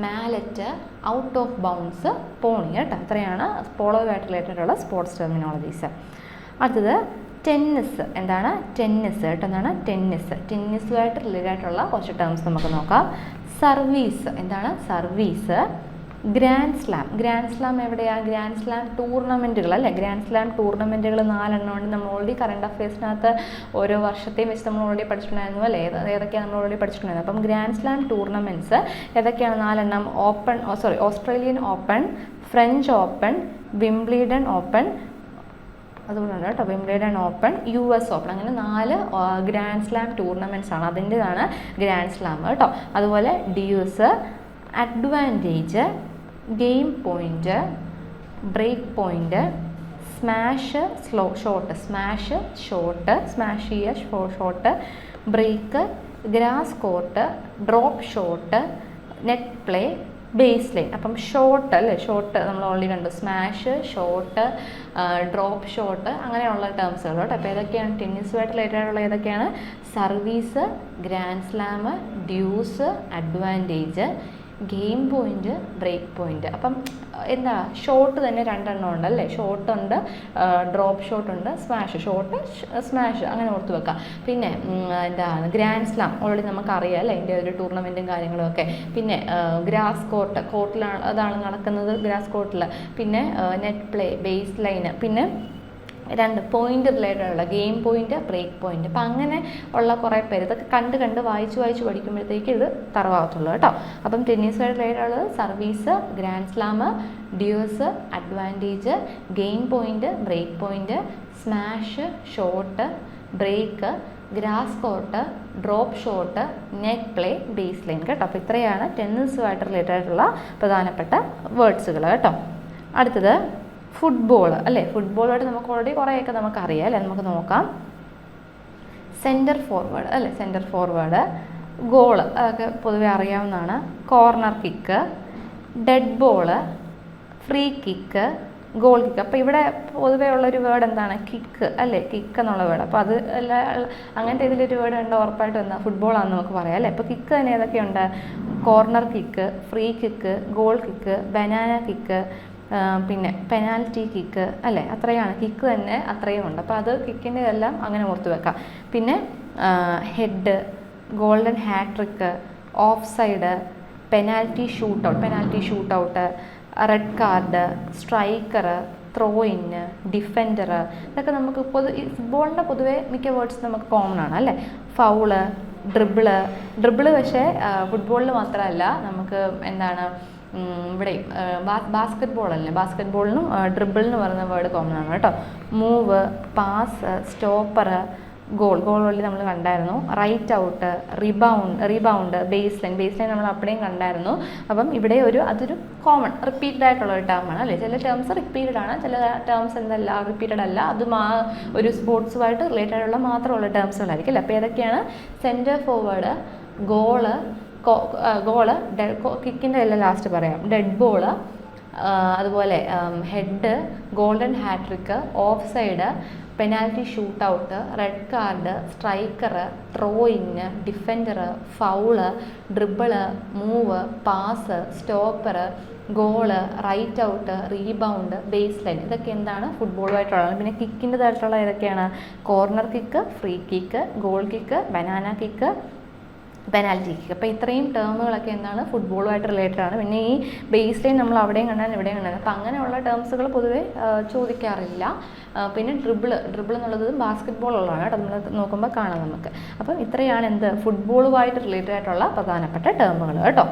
mallet, out of bounds, pony കേട്ടോ. ഇത്രയാണ് പോളോ ആയിട്ട് റിലേറ്റഡ് ഉള്ള സ്പോർട്സ് ടെർമിനോളജീസ്. അടുത്തത് ടെന്നീസ്. എന്താണ് ടെന്നീസ് കേട്ടോ, എന്താണ് ടെന്നീസുമായിട്ട് റിലേറ്റഡ് ആയിട്ടുള്ള കുറച്ച് ടേംസ് നമുക്ക് നോക്കാം. സർവീസ്. എന്താണ് സർവീസ്? ഗ്രാൻഡ് സ്ലാം എവിടെയാണ്? ഗ്രാൻഡ് സ്ലാം ടൂർണമെൻറ്റുകൾ അല്ലേ, ഗ്രാൻഡ് സ്ലാം ടൂർണമെൻറ്റുകൾ 4 എണ്ണം ഉണ്ട്. നമ്മൾ ഓൾറെഡി കറണ്ട് അഫയേഴ്സിനകത്ത് ഓരോ വർഷത്തെയും വെച്ച് നമ്മൾ ഓൾറെഡി പഠിച്ചിട്ടുണ്ടായിരുന്നു അല്ലേ, ഏതൊക്കെയാണ് നമ്മൾ ഓൾറെഡി പഠിച്ചിട്ടുണ്ടായിരുന്നു. അപ്പം ഗ്രാൻഡ് സ്ലാം ടൂർണമെൻറ്റ്സ് ഏതൊക്കെയാണ്? 4 എണ്ണം. Australian open, French open, Wimbledon open, അതുകൊണ്ടാണ് കേട്ടോ വിംബ്ലിഡൺ ഓപ്പൺ, US ഓപ്പൺ, അങ്ങനെ 4 ഗ്രാൻഡ് സ്ലാം ടൂർണമെൻറ്റ്സ് ആണ്. അതിൻ്റെതാണ് ഗ്രാൻഡ് സ്ലാം കേട്ടോ. അതുപോലെ deuce, advantage, game point, break point, smash shot, smash ചെയ്യുക shot, break, grass court, drop shot, net play, base line. അപ്പം shot അല്ലേ, shot നമ്മൾ ഓൾറെഡി കണ്ടു. സ്മാഷ്, ഷോട്ട്, ഡ്രോപ്പ് ഷോട്ട്, അങ്ങനെയുള്ള ടേംസുകൾ കേട്ടോ. അപ്പോൾ ഏതൊക്കെയാണ് ടെന്നീസുമായിട്ട് റിലേറ്റഡ് ആയിട്ടുള്ള ഏതൊക്കെയാണ്? Service, grand slam, deuce, advantage, game point, break point. അപ്പം എന്താ ഷോട്ട് തന്നെ 2 എണ്ണം ഉണ്ട് അല്ലേ, ഷോട്ട് ഉണ്ട്, ഡ്രോപ്പ് ഷോട്ട് ഉണ്ട്, സ്മാഷ് അങ്ങനെ ഓർത്ത് വെക്കാം. പിന്നെ എന്താണ് ഗ്രാൻഡ് സ്ലാം ഓൾറെഡി നമുക്കറിയാം അല്ലേ, അതിൻ്റെ ഒരു ടൂർണമെൻറ്റും കാര്യങ്ങളും ഒക്കെ. പിന്നെ ഗ്രാസ് കോർട്ടിലാണ് അതാണ് നടക്കുന്നത്, ഗ്രാസ് കോർട്ടിൽ. പിന്നെ നെറ്റ് പ്ലേ, ബേസ് ലൈന്, പിന്നെ 2 പോയിൻ്റ് റിലേറ്റഡ് ഉള്ള ഗെയിം പോയിൻ്റ്, ബ്രേക്ക് പോയിൻ്റ്. അപ്പം അങ്ങനെ ഉള്ള കുറേ പേര് ഇതൊക്കെ കണ്ട് വായിച്ച് പഠിക്കുമ്പോഴത്തേക്ക് ഇത് തറവാകത്തുള്ളൂ കേട്ടോ. അപ്പം ടെന്നീസുമായിട്ട് റിലേറ്റഡ് ഉള്ളത് service, grand slam, deuce, advantage, game point, break point, smash, shot, break, grass court, drop shot, net play, base line കേട്ടോ. അപ്പോൾ ഇത്രയാണ് ടെന്നീസുമായിട്ട് റിലേറ്റഡ് ആയിട്ടുള്ള പ്രധാനപ്പെട്ട വേർഡ്സുകൾ കേട്ടോ. അടുത്തത് ഫുട്ബോൾ അല്ലേ. ഫുട്ബോളായിട്ട് നമുക്ക് ഓൾറെഡി കുറേയൊക്കെ നമുക്കറിയാം അല്ലേ, നമുക്ക് നോക്കാം. സെൻറ്റർ ഫോർവേഡ്, ഗോള് അതൊക്കെ പൊതുവെ അറിയാവുന്നതാണ്. Corner kick, dead ball, free kick, goal kick. അപ്പോൾ ഇവിടെ പൊതുവേ ഉള്ളൊരു വേർഡ് എന്താണ്? കിക്ക് അല്ലേ, കിക്ക് എന്നുള്ള വേർഡ്. അപ്പോൾ അത് അങ്ങനത്തെ ഇതിലൊരു വേർഡ് ഉണ്ടോ ഉറപ്പായിട്ടും എന്താ ഫുട്ബോളാണെന്ന് നമുക്ക് പറയാം അല്ലേ. അപ്പോൾ കിക്ക് തന്നെ ഏതൊക്കെയുണ്ട്? Corner kick, free kick, goal kick, banana kick, പിന്നെ പെനാൽറ്റി കിക്ക് അല്ലേ. അത്രയാണ് കിക്ക് തന്നെ, അത്രയും ഉണ്ട്. അപ്പോൾ അത് കിക്കിൻ്റെ എല്ലാം അങ്ങനെ ഓർത്ത് വെക്കാം. പിന്നെ head, golden hattrick, off side, penalty shootout, red card, striker, throw in, defender, ഇതൊക്കെ നമുക്ക് ഫുട്ബോളിൻ്റെ പൊതുവേ മിക്ക വേർഡ്സ് നമുക്ക് കോമൺ ആണ് അല്ലേ. ഫൗള്, ഡ്രിബിള് പക്ഷേ ഫുട്ബോളിൽ മാത്രമല്ല, നമുക്ക് എന്താണ് ഇവിടെ ബാസ്കറ്റ് ബോൾ അല്ലേ, ബാസ്കറ്റ് ബോളിനും ഡ്രിബിൾ എന്ന് പറയുന്ന വേർഡ് കോമൺ ആണ് കേട്ടോ. മൂവ്, പാസ്, സ്റ്റോപ്പർ, ഗോൾ വഴി നമ്മൾ കണ്ടായിരുന്നു. Right out, rebound, base line നമ്മൾ അവിടെയും കണ്ടായിരുന്നു. അപ്പം ഇവിടെ അതൊരു കോമൺ റിപ്പീറ്റഡ് ആയിട്ടുള്ള ഒരു ടേമാണ് അല്ലേ. ചില ടേംസ് റിപ്പീറ്റഡ് ആണ്, ചില ടേംസ് എന്തല്ല റിപ്പീറ്റഡ് അല്ല, അതും ആ ഒരു സ്പോർട്സുമായിട്ട് റിലേറ്റഡ് ആയിട്ടുള്ള മാത്രമുള്ള ടേംസുകളായിരിക്കും അല്ലേ. അപ്പോൾ ഏതൊക്കെയാണ്? സെൻറ്റർ ഫോർവേഡ്, ഗോള്, കിക്കിൻ്റെ എല്ലാം ലാസ്റ്റ് പറയാം, ഡെഡ് ബോള്, അതുപോലെ head, golden hattrick, off side, penalty shootout, red card, striker, throwing, defender, foul, dribble, move, pass, stopper, goal, right out, rebound, base line. ഇതൊക്കെ എന്താണ്? ഫുട്ബോളുമായിട്ടുള്ളത്. പിന്നെ കിക്കിൻ്റെതായിട്ടുള്ള ഏതൊക്കെയാണ്? Corner kick, free kick, goal kick, banana kick, penalty kick. അപ്പോൾ ഇത്രയും ടേമുകളൊക്കെ എന്താണ്? ഫുട്ബോളുമായിട്ട് related ആണ്. പിന്നെ ഈ ബേസ് ലൈൻ നമ്മൾ അവിടെയും കണ്ടാൽ ഇവിടെയും കണ്ടാൽ, അപ്പോൾ അങ്ങനെയുള്ള ടേംസുകൾ പൊതുവെ ചോദിക്കാറില്ല. പിന്നെ ഡ്രിബിൾ എന്നുള്ളത് ബാസ്കറ്റ് ബോൾ ഉള്ളതാണ് കേട്ടോ, നമ്മൾ നോക്കുമ്പോൾ കാണാം നമുക്ക്. അപ്പം ഇത്രയാണ് എന്ത്? ഫുട്ബോളുമായിട്ട് റിലേറ്റഡ് ആയിട്ടുള്ള പ്രധാനപ്പെട്ട ടേമുകൾ കേട്ടോ.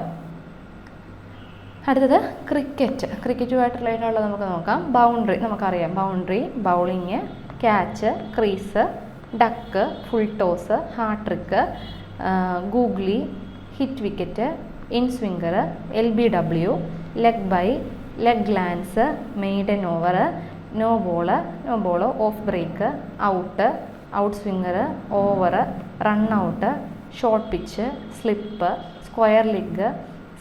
അടുത്തത് ക്രിക്കറ്റുമായിട്ട് റിലേറ്റഡ് ഉള്ളത് നമുക്ക് നോക്കാം. ബൗണ്ടറി നമുക്കറിയാം, boundary, bowling, catch, crease, duck, full toss, hattrick, googly, hit wicket, in Swinger, LBW, leg bye, leg glance, maiden over, no ball, off break, outswinger, over, run out, short pitch, slip, square leg,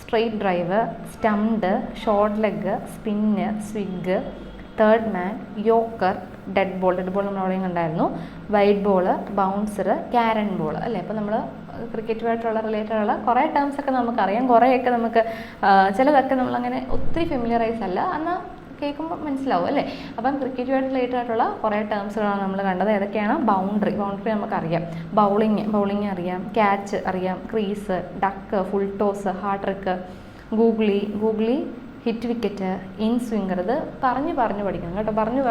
straight drive, stumped, short leg, spin, swing, third man, yorker, dead ball നമ്മൾ അവിടെയും കണ്ടായിരുന്നു. Wide ball, bouncer, carrom ball അല്ലേ. അപ്പോൾ നമ്മൾ ക്രിക്കറ്റുമായിട്ടുള്ള related ഉള്ള കുറേ ടേംസൊക്കെ നമുക്കറിയാം, കുറേയൊക്കെ നമുക്ക് ചിലതൊക്കെ നമ്മളങ്ങനെ ഒത്തിരി ഫെമിലിയറൈസ് അല്ല, എന്നാൽ കേൾക്കുമ്പോൾ മനസ്സിലാവും അല്ലേ. അപ്പം ക്രിക്കറ്റുമായിട്ട് റിലേറ്റഡ് ആയിട്ടുള്ള കുറേ ടേംസുകളാണ് നമ്മൾ കണ്ടത്. ഏതൊക്കെയാണ്? ബൗണ്ടറി നമുക്കറിയാം, ബൗളിങ് അറിയാം, ക്യാച്ച് അറിയാം, crease, duck, full toss, hattrick, googly, hit wicket, in swinger. ഇത് പറഞ്ഞ് പഠിക്കണം കേട്ടോ, പറഞ്ഞ്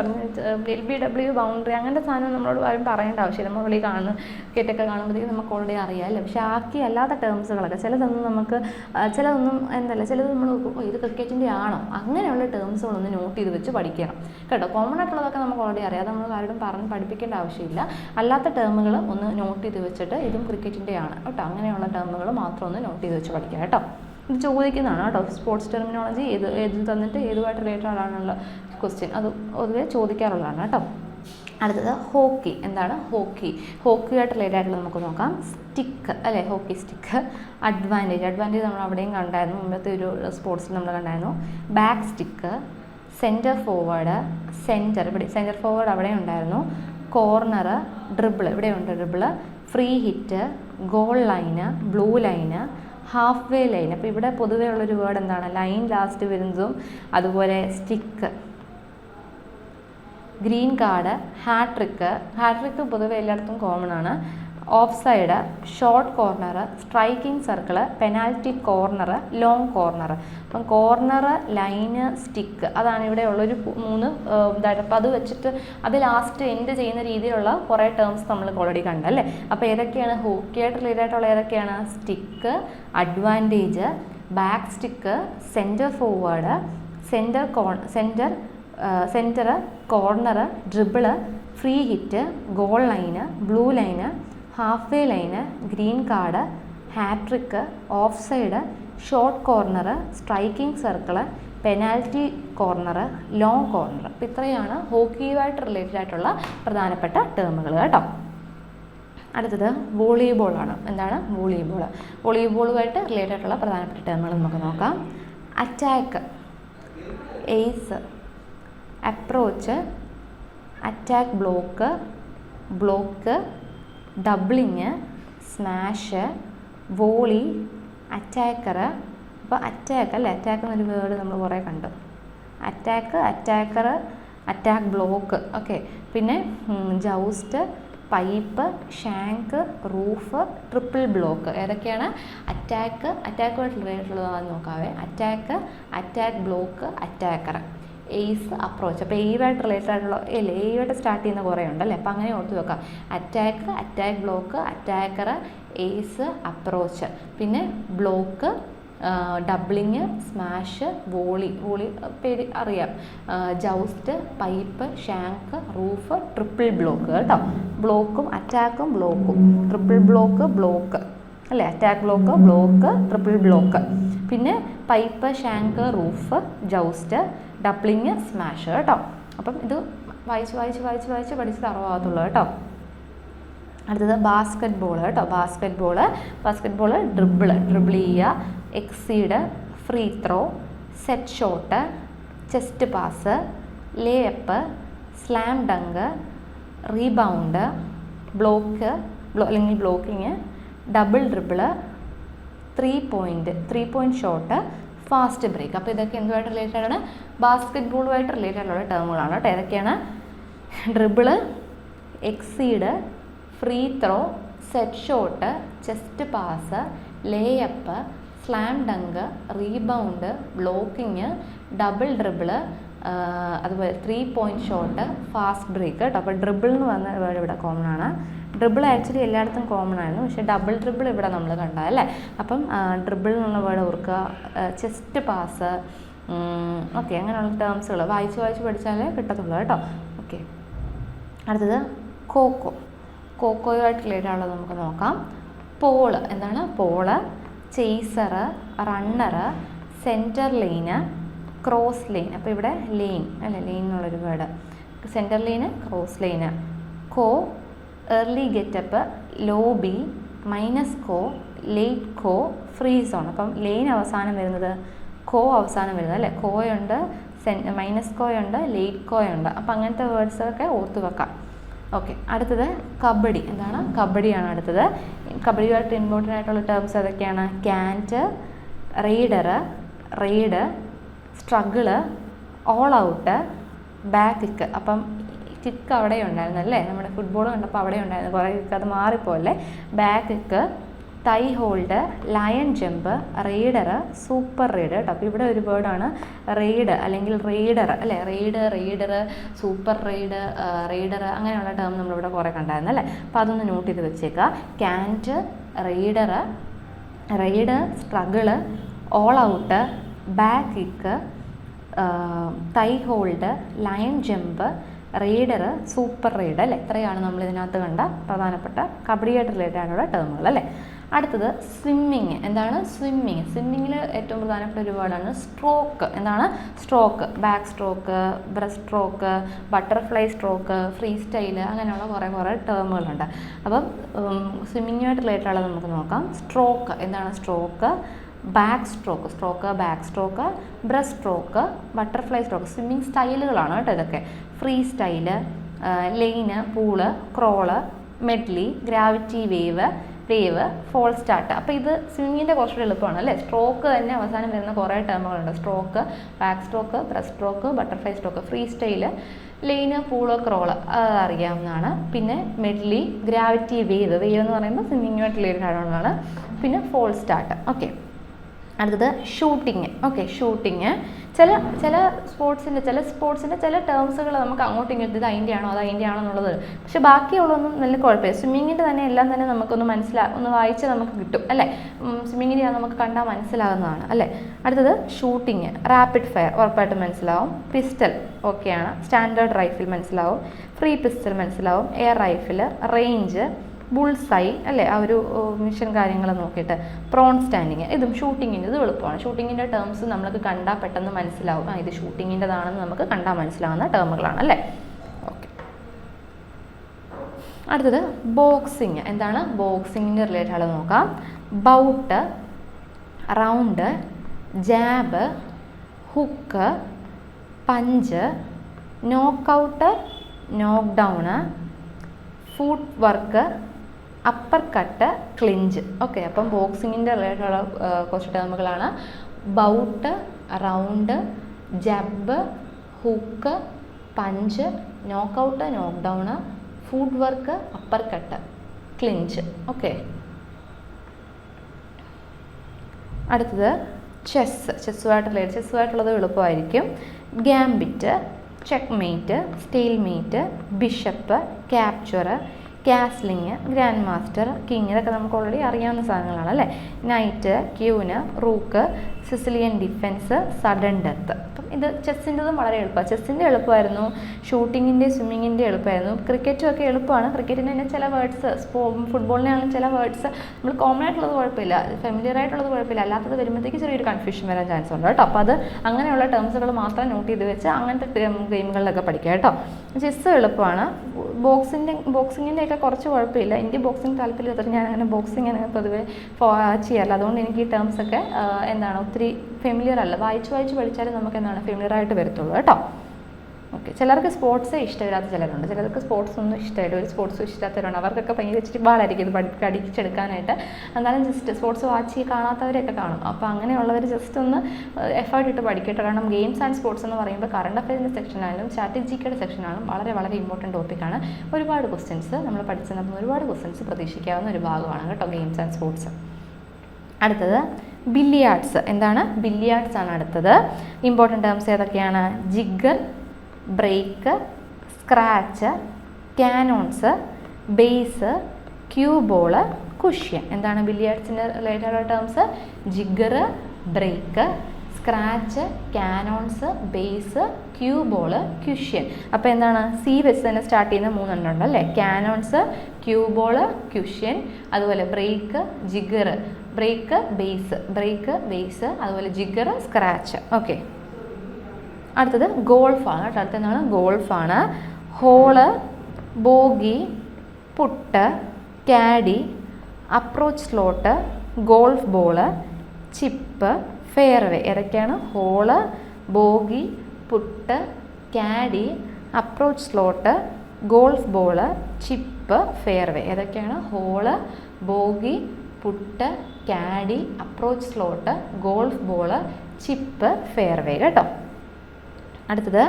LBW, ബൗണ്ടറി അങ്ങനത്തെ സാധനം നമ്മളോട് ആരും പറയേണ്ട ആവശ്യമില്ല. നമ്മൾ വെളിയിൽ കാണുന്ന ക്രിക്കറ്റൊക്കെ കാണുമ്പോഴത്തേക്കും നമുക്ക് ഓൾറെഡി അറിയാമല്ലോ. പക്ഷേ ആക്കി അല്ലാത്ത ടേംസുകളൊക്കെ ചിലതൊന്നും നമ്മൾ ഇത് ക്രിക്കറ്റിൻ്റെ ആണോ അങ്ങനെയുള്ള ടേംസുകളൊന്ന് നോട്ട് ചെയ്ത് വെച്ച് പഠിക്കണം കേട്ടോ. കോമൺ ആയിട്ടുള്ളതൊക്കെ നമുക്ക് ഓൾറെഡി അറിയാം, അത് നമ്മൾ ആരോടും പറഞ്ഞ് പഠിപ്പിക്കേണ്ട ആവശ്യമില്ല. അല്ലാത്ത ടേമുകൾ ഒന്ന് നോട്ട് ചെയ്ത് വെച്ചിട്ട് ഇതും ക്രിക്കറ്റിൻ്റെ ആണ് കേട്ടോ, അങ്ങനെയുള്ള ടേമുകൾ മാത്രം ഒന്ന് നോട്ട് ചെയ്ത് വെച്ച് പഠിക്കുക കേട്ടോ. ഇത് ചോദിക്കുന്നതാണ് കേട്ടോ, സ്പോർട്സ് ടെർമിനോളജി ഏതിൽ തന്നിട്ട് ഏതുമായിട്ട് റിലേറ്റഡ് ആണുള്ള ക്വസ്റ്റ്യൻ, അത് പൊതുവെ ചോദിക്കാറുള്ളതാണ് കേട്ടോ. അടുത്തത് ഹോക്കി. എന്താണ് ഹോക്കിയായിട്ട് റിലേറ്റഡ് ആയിട്ടുള്ള നമുക്ക് നോക്കാം. സ്റ്റിക്ക് അല്ലേ, ഹോക്കി സ്റ്റിക്ക്. അഡ്വാൻറ്റേജ് നമ്മൾ അവിടെയും കണ്ടായിരുന്നു, മുമ്പത്തെ ഒരു സ്പോർട്സിൽ നമ്മൾ കണ്ടായിരുന്നു. Back stick, centre forward, centre forward അവിടെ ഉണ്ടായിരുന്നു. കോർണർ, ഡ്രിബിൾ ഇവിടെയുണ്ട്, dribble, free hit, goal line, blue line, half way line. അപ്പോൾ ഇവിടെ പൊതുവേ ഉള്ളൊരു വേർഡ് എന്താണ്? ലൈൻ ലാസ്റ്റ് വരുന്നതും, അതുപോലെ സ്റ്റിക്ക്, ഗ്രീൻ കാർഡ്, ഹാട്രിക്ക് പൊതുവെ എല്ലായിടത്തും കോമൺ ആണ്. Of side, short corner, striking circle, penalty corner, long corner. അപ്പം കോർണർ, ലൈന്, സ്റ്റിക്ക് അതാണ് ഇവിടെ ഉള്ളൊരു 3 ഇതായിട്ട്. അപ്പോൾ അത് വെച്ചിട്ട് അത് ലാസ്റ്റ് എൻഡ് ചെയ്യുന്ന രീതിയിലുള്ള കുറേ ടേംസ് നമ്മൾ ഓൾറെഡി കണ്ടല്ലേ. അപ്പോൾ ഏതൊക്കെയാണ് ഹോക്കിയായിട്ട് റിലേറ്റഡ് ആയിട്ടുള്ള? ഏതൊക്കെയാണ്? Stick, advantage, back stick, centre forward, centre, corner, dribble, free hit, goal line, blue line, half way line, green card, hattrick, off side, short corner, striking circle, penalty corner, long corner. അപ്പോൾ ഇത്രയാണ് ഹോക്കിയുമായിട്ട് related ആയിട്ടുള്ള പ്രധാനപ്പെട്ട ടേമുകൾ കേട്ടോ. അടുത്തത് വോളിബോളാണ്. എന്താണ്? വോളിബോളുമായിട്ട് related ആയിട്ടുള്ള പ്രധാനപ്പെട്ട ടേമുകൾ നമുക്ക് നോക്കാം. Attack, ace, approach, attack block, doubling, smash, volley, attacker. അപ്പോൾ അറ്റാക്ക് അല്ലേ, അറ്റാക്ക് എന്നൊരു വേർഡ് നമ്മൾ കുറേ കണ്ടു. Attacker, attack block. ഓക്കെ. പിന്നെ joust, pipe, shank, roof, triple block. ഏതൊക്കെയാണ്? അറ്റാക്കുമായിട്ട് റിലേറ്റഡ് ഉള്ളതാണെന്ന് നോക്കാവേ. Attack block, attacker, ace, approach. അപ്പോൾ എയുമായിട്ട് റിലേറ്റഡ് ആയിട്ടുള്ള എയുമായിട്ട് സ്റ്റാർട്ട് ചെയ്യുന്ന കുറേ ഉണ്ടല്ലേ. അപ്പോൾ അങ്ങനെ ഓർത്ത് വെക്കാം. Attack block, attacker, ace, approach. പിന്നെ ബ്ലോക്ക്, ഡബ്ലിങ്, സ്മാഷ്, വോളി പേര് അറിയാം, joust, pipe, shank, roof, triple block കേട്ടോ. ബ്ലോക്കും അറ്റാക്കും ബ്ലോക്കും, ട്രിപ്പിൾ ബ്ലോക്ക് അല്ലേ, അറ്റാക്ക് ബ്ലോക്ക്, ട്രിപ്പിൾ ബ്ലോക്ക്. പിന്നെ pipe, shank, roof, joust, doubling, smash കേട്ടോ. അപ്പം ഇത് വായിച്ച് പഠിച്ച് അറിവാകത്തുള്ളൂ കേട്ടോ. അടുത്തത് ബാസ്കറ്റ് ബോൾ കേട്ടോ. ബാസ്കറ്റ് ബോൾ ഡ്രിബിൾ ചെയ്യുക, exceed, free throw, set shot, chest pass, lay up, slam dunk, rebound, block അല്ലെങ്കിൽ blocking, double dribble, 3 point shot, fast break. അപ്പോൾ ഇതൊക്കെ എന്തുമായിട്ട് റിലേറ്റഡ് ആണ്? ബാസ്കറ്റ് ബോളുമായിട്ട് റിലേറ്റഡ് ഉള്ള ടേമുകളാണ് കേട്ടോ. ഏതൊക്കെയാണ്? Dribble, exceed, free throw, set shot, chest pass, lay up, slam dunk, rebound, blocking, double dribble, അതുപോലെ 3 പോയിൻറ്റ് ഷോട്ട്, ഫാസ്റ്റ് ബ്രേക്ക് കേട്ടോ. അപ്പോൾ ഡ്രിബിൾ എന്ന് പറഞ്ഞ വേർഡ് ഇവിടെ കോമൺ ആണ്. ഡ്രിബിൾ ആക്ച്വലി എല്ലായിടത്തും കോമൺ ആയിരുന്നു, പക്ഷേ ഡബിൾ ഡ്രിബിൾ ഇവിടെ നമ്മൾ കണ്ടതല്ലേ. അപ്പം ഡ്രിബിൾ എന്നുള്ള വേർഡ് ഓർക്കുക. ചെസ്റ്റ് പാസ്, ഓക്കെ, അങ്ങനെയുള്ള ടേംസുകൾ വായിച്ച് പഠിച്ചാലേ കിട്ടത്തുള്ളൂ കേട്ടോ. ഓക്കെ, അടുത്തത് കോക്കോയുമായിട്ട് റിലേറ്റഡ് ആണുള്ളത് നമുക്ക് നോക്കാം. പോള് എന്താണ്? Pole, chaser, runner, centre line, cross line. അപ്പോൾ ഇവിടെ ലൈൻ അല്ലേ, ലൈൻ എന്നുള്ളൊരു word. Centre line, cross line. Early getup, lobby, minus late free zone. അപ്പം ലൈൻ അവസാനം വരുന്നത് അവസാനം വരുന്നത് അല്ലേ. കോയുണ്ട്, മൈനസ് കോയുണ്ട്, ലേറ്റ് ഉണ്ട്. അപ്പം അങ്ങനത്തെ വേർഡ്സൊക്കെ ഓർത്ത് വെക്കാം. ഓക്കെ, അടുത്തത് കബഡി. എന്താണ്? കബഡിയാണ് അടുത്തത്. കബഡിയുമായിട്ട് ഇമ്പോർട്ടൻ്റ് ആയിട്ടുള്ള ടേംസ് ഏതൊക്കെയാണ്? Can't, raid, struggle, all out, back kick. അപ്പം കിക്ക് അവിടെ ഉണ്ടായിരുന്നു അല്ലേ, നമ്മുടെ ഫുട്ബോൾ കണ്ടപ്പോൾ അവിടെ ഉണ്ടായിരുന്നു, കുറേ കിക്ക് അത് മാറിപ്പോല്ലേ. Back kick, thigh hold, lion jump, raider, super raid കേട്ടോ. അപ്പോൾ ഇവിടെ ഒരു വേർഡാണ് റെയ്ഡ് അല്ലെങ്കിൽ റെയ്ഡർ അല്ലേ. റെയ്ഡർ, സൂപ്പർ റെയ്ഡർ അങ്ങനെയുള്ള ടേം നമ്മളിവിടെ കുറേ കണ്ടായിരുന്നു അല്ലേ. അപ്പോൾ അതൊന്ന് നോട്ട് ചെയ്ത് വെച്ചേക്കുക. Cant, raid, struggle, all out, back kick, thigh hold, lion jump, raider, super raid അല്ലേ. ഇത്രയാണ് നമ്മൾ ഇതിനകത്ത് കണ്ട പ്രധാനപ്പെട്ട കബഡിയായിട്ട് റിലേറ്റഡ് ആയിട്ടുള്ള ടേമുകൾ അല്ലേ. അടുത്തത് സ്വിമ്മിങ്. എന്താണ്? സ്വിമ്മിങ്ങിൽ ഏറ്റവും പ്രധാനപ്പെട്ട ഒരു വേർഡാണ് സ്ട്രോക്ക്. എന്താണ്? Stroke, backstroke, breaststroke, butterfly stroke, free style, അങ്ങനെയുള്ള കുറേ ടേമുകളുണ്ട്. അപ്പം സ്വിമ്മിങ്ങുമായിട്ട് റിലേറ്റഡ് ഉള്ളത് നമുക്ക് നോക്കാം. സ്ട്രോക്ക് എന്താണ്? Stroke, backstroke, breaststroke, butterfly stroke. Swimming സ്റ്റൈലുകളാണ് കേട്ടോ ഇതൊക്കെ. Freestyle, line, pool, crawl, medley, gravity wave, fall start. അപ്പോൾ ഇത് സ്വിമ്മിങ്ങിൻ്റെ കുറച്ചുകൂടി എളുപ്പമാണ് അല്ലേ. സ്ട്രോക്ക് തന്നെ അവസാനം വരുന്ന കുറേ ടേമുകളുണ്ട്. Stroke, backstroke, breaststroke, butterfly stroke, freestyle, line, pool, crawl അറിയാവുന്നതാണ്. പിന്നെ മെഡ്ലി, ഗ്രാവിറ്റി വേവ് എന്ന് പറയുമ്പോൾ സ്വിമ്മിങ്ങുമായിട്ട് റിലേറ്റഡ് ആയിട്ടുള്ളതാണ്. പിന്നെ ഫോൾ സ്റ്റാർട്ട്. ഓക്കെ, അടുത്തത് ഷൂട്ടിങ്. ഓക്കെ, ഷൂട്ടിങ് ചില സ്പോർട്സിൻ്റെ ചില ടേംസുകൾ നമുക്ക് അങ്ങോട്ടും ഇങ്ങോട്ടും ഇത് അതിൻ്റെ ആണോ എന്നുള്ളത്, പക്ഷെ ബാക്കിയുള്ളതൊന്നും നല്ല കുഴപ്പമില്ല. സ്വിമ്മിങ്ങിൻ്റെ തന്നെ എല്ലാം തന്നെ നമുക്കൊന്ന് ഒന്ന് വായിച്ച് നമുക്ക് കിട്ടും അല്ലേ. സ്വിമ്മിങ്ങിൻ്റെ നമുക്ക് കണ്ടാൽ മനസ്സിലാകുന്നതാണ് അല്ലേ. അടുത്തത് ഷൂട്ടിങ്, റാപ്പിഡ് ഫയർ ഉറപ്പായിട്ടും മനസ്സിലാവും. പിസ്റ്റൽ ഓക്കെയാണ്. സ്റ്റാൻഡേർഡ് റൈഫിൾ മനസ്സിലാവും. ഫ്രീ പിസ്റ്റൽ മനസ്സിലാവും. എയർ റൈഫിൾ, റേഞ്ച്, ബുൾസൈ അല്ലേ, ആ ഒരു മിഷൻ കാര്യങ്ങൾ നോക്കിയിട്ട്. പ്രോൺ സ്റ്റാൻഡിങ്, ഇതും ഷൂട്ടിങ്ങിൻ്റെ ഇത് എളുപ്പമാണ്. ഷൂട്ടിങ്ങിൻ്റെ ടേംസ് നമ്മൾക്ക് കണ്ടാൽ പെട്ടെന്ന് മനസ്സിലാവും. ഇത് ഷൂട്ടിങ്ങിൻ്റെതാണെന്ന് നമുക്ക് കണ്ടാൽ മനസ്സിലാവുന്ന ടേമുകളാണ് അല്ലേ. ഓക്കെ, അടുത്തത് ബോക്സിങ്. എന്താണ്? ബോക്സിങ്ങിൻ്റെ റിലേറ്റഡ് ആയിട്ട് നോക്കാം. Bout, round, jab, hook, punch, knockout, knockdown, footwork, uppercut, clinch. Okay, അപ്പം ബോക്സിങ്ങിൻ്റെ റിലേറ്റഡുള്ള കുറച്ച് ടേമുകളാണ്. Bout, round, jab, hook, punch, knockout, knockdown, footwork, uppercut, clinch. Okay, അടുത്തത് ചെസ്സുമായിട്ടുള്ളത് എളുപ്പമായിരിക്കും. Gambit, checkmate, stalemate, bishop, capture, castling, grandmaster, king, ഇതൊക്കെ നമുക്ക് ഓൾറെഡി അറിയാവുന്ന സാധനങ്ങളാണ് അല്ലേ. Knight, queen, rook, Sicilian defence, sudden death. അപ്പം ഇത് ചെസ്സിൻ്റെതും വളരെ എളുപ്പമാണ്. ചെസ്സിൻ്റെ എളുപ്പമായിരുന്നു, ഷൂട്ടിങ്ങിൻ്റെ സ്വിമ്മിങ്ങിൻ്റെ എളുപ്പമായിരുന്നു. ക്രിക്കറ്റും ഒക്കെ എളുപ്പമാണ്. ക്രിക്കറ്റിന് തന്നെ ചില വേർഡ്സ്, ഫുട്ബോളിനാണെങ്കിലും ചില വേർഡ്സ് നമ്മൾ കോമൺ ആയിട്ടുള്ളത് കുഴപ്പമില്ല, ഫെമിലിയർ ആയിട്ടുള്ളത് കുഴപ്പമില്ല, അല്ലാത്തത് വരുമ്പോഴത്തേക്ക് ചെറിയൊരു കൺഫ്യൂഷൻ വരാൻ ചാൻസ് ഉണ്ട് കേട്ടോ. അപ്പോൾ അത് അങ്ങനെയുള്ള ടേംസുകൾ മാത്രം നോട്ട് ചെയ്ത് വെച്ച് അങ്ങനത്തെ ഗെയിമുകളിലൊക്കെ പഠിക്കുക കേട്ടോ. ചെസ്സ് എളുപ്പമാണ്. ബോക്സിങ്ങിൻ്റെ ഒക്കെ കുറച്ച് കുഴപ്പമില്ല. എനിക്ക് ബോക്സിങ് താല്പര്യമില്ലാത്ത ഞാൻ അങ്ങനെ ബോക്സിങ് അങ്ങനെ പൊതുവെ ചെയ്യാറില്ല. അതുകൊണ്ട് എനിക്ക് ഈ ടേംസൊക്കെ എന്താണ് ഒത്തിരി ഫെമിലിയർ അല്ല. വായിച്ച് പഠിച്ചാലും നമുക്ക് എന്താണ് ഫെമിലിയർ ആയിട്ട് വരത്തുള്ളൂ കേട്ടോ. ഓക്കെ, ചിലർക്ക് സ്പോർട്സേ ഇഷ്ടമില്ലാത്ത ചിലരുണ്ട്. ചിലർക്ക് സ്പോർട്സ് ഒന്നും ഇഷ്ടമായിട്ട് ഒരു സ്പോർട്സും ഇഷ്ടമില്ലാത്തവരുണ്ട്. അവർക്കൊക്കെ ഭയങ്കര ഇച്ചിരി പാടായിരിക്കും ഇത് പഠിച്ചെടുക്കാനായിട്ട്. എന്നാലും ജസ്റ്റ് സ്പോർട്സ് വാച്ച് കാണാത്തവരെയൊക്കെ കാണും. അപ്പോൾ അങ്ങനെയുള്ളവർ ജസ്റ്റ് ഒന്ന് എഫേർട്ട് ഇട്ട് പഠിക്കട്ടെ. കാരണം ഗെയിംസ് ആൻഡ് സ്പോർട്സ് എന്ന് പറയുമ്പോൾ കറണ്ട് അഫയറിൻ്റെ സെക്ഷനായാലും സ്ട്രാറ്റജിക്കയുടെ സെക്ഷനായാലും വളരെ വളരെ ഇമ്പോർട്ടൻറ്റ് ടോപ്പിക്കാണ്. ഒരുപാട് ക്വസ്റ്റ്യൻസ് നമ്മൾ പഠിച്ച് നമ്മൾ ഒരുപാട് ക്വസ്റ്റ്യൻസ് പ്രതീക്ഷിക്കാവുന്ന ഒരു ഭാഗമാണ് കേട്ടോ ഗെയിംസ് ആൻഡ് സ്പോർട്സ്. അടുത്തത് ബില്ലിയാർഡ്സ്. എന്താണ്? ബില്ലിയാർഡ്സ് ആണ് അടുത്തത്. ഇമ്പോർട്ടൻറ്റ് ടേംസ് ഏതൊക്കെയാണ്? Jigger, break, scratch, cannons, base, cue ball, cushion. എന്താണ് ബില്ലിയാർഡ്സിൻ്റെ related terms? Jigger, break, scratch, cannons, base, cue ball, cushion. അപ്പോൾ എന്താണ്? സി വെച്ച് തന്നെ സ്റ്റാർട്ട് ചെയ്യുന്ന 3 ഉണ്ട് അല്ലേ. ക്യാനോൺസ്, ക്യൂ ബോള്, ക്യുഷ്യൻ, അതുപോലെ ബ്രേക്ക്, ജിഗർ, ബ്രേക്ക്, ബേസ്, അതുപോലെ ജിഗർ, സ്ക്രാച്ച്. ഓക്കെ, അടുത്തത് ഗോൾഫാണ് കേട്ടോ. അടുത്തെന്താണ്? ഗോൾഫാണ്. Hole, bogey, putt, caddie, approach slot, golf ball, chip, fairway. ഏതൊക്കെയാണ്? Hole, bogey, putt, caddie, approach slot, golf ball, chip, fairway. ഏതൊക്കെയാണ്? Hole, bogey, putt, caddie, approach slot, golf ball, chip, fairway കേട്ടോ. അടുത്തത്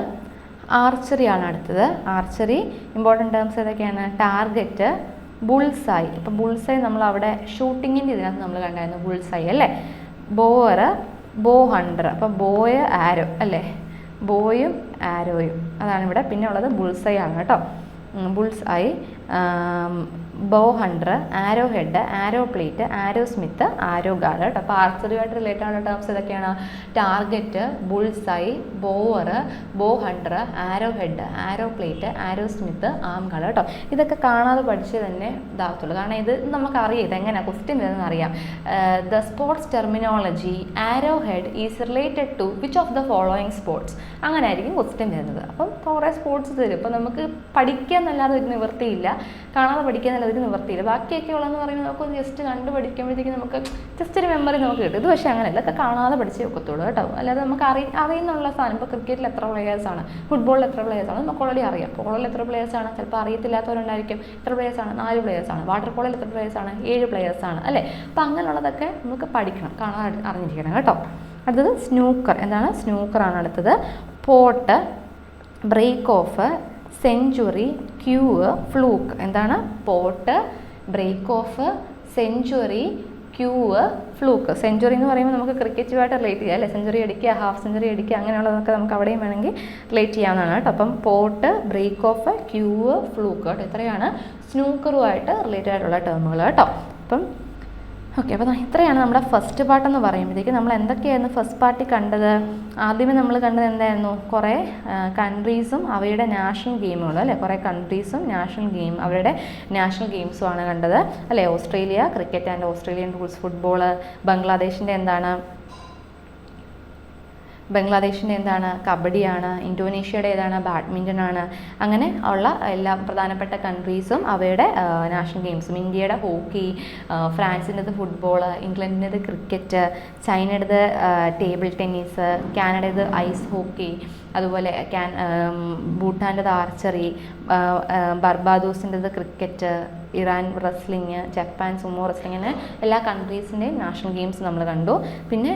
archery ആണ്. അടുത്തത് archery. Important terms ഏതൊക്കെയാണ്? Target, bullseye. ഇപ്പം bullseye നമ്മൾ അവിടെ ഷൂട്ടിങ്ങിൻ്റെ ഇതിനകത്ത് നമ്മൾ കണ്ടായിരുന്നു ബുൾസായി അല്ലേ. ബോവർ, ബോ ഹണ്ടർ. അപ്പം ബോയ്, ആരോ അല്ലേ. ബോയും ആരോയും അതാണ് ഇവിടെ. പിന്നെ ഉള്ളത് ബുൾസായി ആണ് കേട്ടോ. ബുൾസ് ഐ, ബോ ഹണ്ടർ, ആരോ ഹെഡ്, ആരോ പ്ലേറ്റ്, ആരോ സ്മിത്ത്, ആരോ ഗാർഡ് കേട്ടോ. അപ്പോൾ ആർച്ചറിയുമായിട്ട് റിലേറ്റഡ് ആയിട്ടുള്ള ടേംസ് ഏതൊക്കെയാണ്? ടാർഗറ്റ്, ബുൾസ് ഐ, ബോവർ, ബോ ഹണ്ടർ, ആരോ ഹെഡ്, ആരോ പ്ലേറ്റ്, ആരോ സ്മിത്ത്, ആം ഗാർഡ് കേട്ടോ. ഇതൊക്കെ കാണാതെ പഠിച്ച് തന്നെ ഇതാകത്തുള്ളൂ. കാരണം ഇത് നമുക്കറിയാം ഇതെങ്ങനെയാണ് ക്വസ്റ്റ്യൻ വരുന്നതെന്ന് അറിയാം. The sports terminology arrow head is related to which of the following sports. അങ്ങനെ ആയിരിക്കും ക്വസ്റ്റ്യൻ വരുന്നത്. അപ്പം കുറേ സ്പോർട്സ് തരും. അപ്പോൾ നമുക്ക് പഠിക്കുക എന്നല്ലാതെ ഒരു നിവൃത്തിയില്ല, കാണാതെ പഠിക്കുക എന്നല്ലാതെ ഒരു നിവൃത്തിയില്ല. ബാക്കിയൊക്കെ ഉള്ളതെന്ന് പറയുമ്പോൾ നമുക്ക് ജസ്റ്റ് കണ്ട് പഠിക്കുമ്പോഴത്തേക്കും നമുക്ക് ജസ്റ്റ് ഒരു മെമ്മറി നമുക്ക് കിട്ടും. ഇത് പക്ഷേ അങ്ങനെയല്ല, ഇതൊക്കെ കാണാതെ പഠിച്ച് വെക്കത്തുള്ളൂ കേട്ടോ. അല്ലാതെ നമുക്ക് അറിയുന്നുള്ള സാധനം. ഇപ്പോൾ ക്രിക്കറ്റിൽ എത്ര പ്ലേയേഴ്സാണ്, ഫുട്ബോളിൽ എത്ര പ്ലേയേഴ്സാണ് നമുക്ക് ഓൾറെഡി അറിയാം. പോളോയിൽ എത്ര പ്ലേയേഴ്സാണ് ചിലപ്പോൾ അറിയത്തില്ലാത്തവരുണ്ടായിരിക്കും. എത്ര പ്ലേയേഴ്സാണ്? 4 പ്ലേയേഴ്സാണ്. വാട്ടർ പോളോയിൽ എത്ര പ്ലേയേഴ്സാണ്? 7 പ്ലേയേഴ്സാണ് അല്ലേ. അപ്പോൾ അങ്ങനെയുള്ളതൊക്കെ നമുക്ക് പഠിക്കണം, കാണാൻ അറിഞ്ഞിരിക്കണം കേട്ടോ. അടുത്തത് സ്നൂക്കർ. എന്താണ്? സ്നൂക്കറാണ് അടുത്തത്. Pot, break off, century, cue, fluke. എന്താണ്? Pot, break off, century, cue, fluke. Century എന്ന് പറയുമ്പോൾ നമുക്ക് ക്രിക്കറ്റുമായിട്ട് റിലേറ്റ് ചെയ്യാം അല്ലേ. സെഞ്ചുറി അടിക്കുക, ഹാഫ് സെഞ്ചുറി അടിക്കുക, അങ്ങനെയുള്ളതൊക്കെ നമുക്ക് അവിടെയും വേണമെങ്കിൽ റിലേറ്റ് ചെയ്യാവുന്നതാണ് കേട്ടോ. അപ്പം pot, break off, cue, fluke കേട്ടോ. ഇത്രയാണ് സ്നൂക്കറുമായിട്ട് റിലേറ്റഡ് ആയിട്ടുള്ള ടേമുകൾ കേട്ടോ. അപ്പം ഓക്കെ, അപ്പോൾ ഇത്രയാണ് നമ്മുടെ ഫസ്റ്റ് പാർട്ടെന്ന് പറയുമ്പോഴത്തേക്ക് നമ്മൾ എന്തൊക്കെയായിരുന്നു ഫസ്റ്റ് പാർട്ടിൽ കണ്ടത്? ആദ്യമേ നമ്മൾ കണ്ടത് എന്തായിരുന്നു? കുറേ കൺട്രീസും അവയുടെ നാഷണൽ ഗെയിമുകളും അല്ലേ. കുറേ കൺട്രീസും അവരുടെ നാഷണൽ ഗെയിംസും ആണ് കണ്ടത് അല്ലേ. Australia cricket and Australian rules football, ബംഗ്ലാദേശിൻ്റെ എന്താണ് കബഡിയാണ്, ഇന്തോനേഷ്യയുടെ ഏതാണ് ബാഡ്മിൻ്റൺ ആണ്. അങ്ങനെ ഉള്ള എല്ലാ പ്രധാനപ്പെട്ട കൺട്രീസും അവയുടെ നാഷണൽ ഗെയിംസും. ഇന്ത്യയുടെ ഹോക്കി, ഫ്രാൻസിൻ്റെത് ഫുട്ബോള്, ഇംഗ്ലണ്ടിൻ്റെത് ക്രിക്കറ്റ്, ചൈനയുടേത് ടേബിൾ ടെന്നീസ്, കാനഡയുടേത് ഐസ് ഹോക്കി, അതുപോലെ ഭൂട്ടാൻ്റെത് ആർച്ചറി, ബർബാദോസിൻ്റെത് cricket, Iran wrestling, Japan sumo wrestling, അങ്ങനെ എല്ലാ കൺട്രീസിൻ്റെയും നാഷണൽ ഗെയിംസ് നമ്മൾ കണ്ടു. പിന്നെ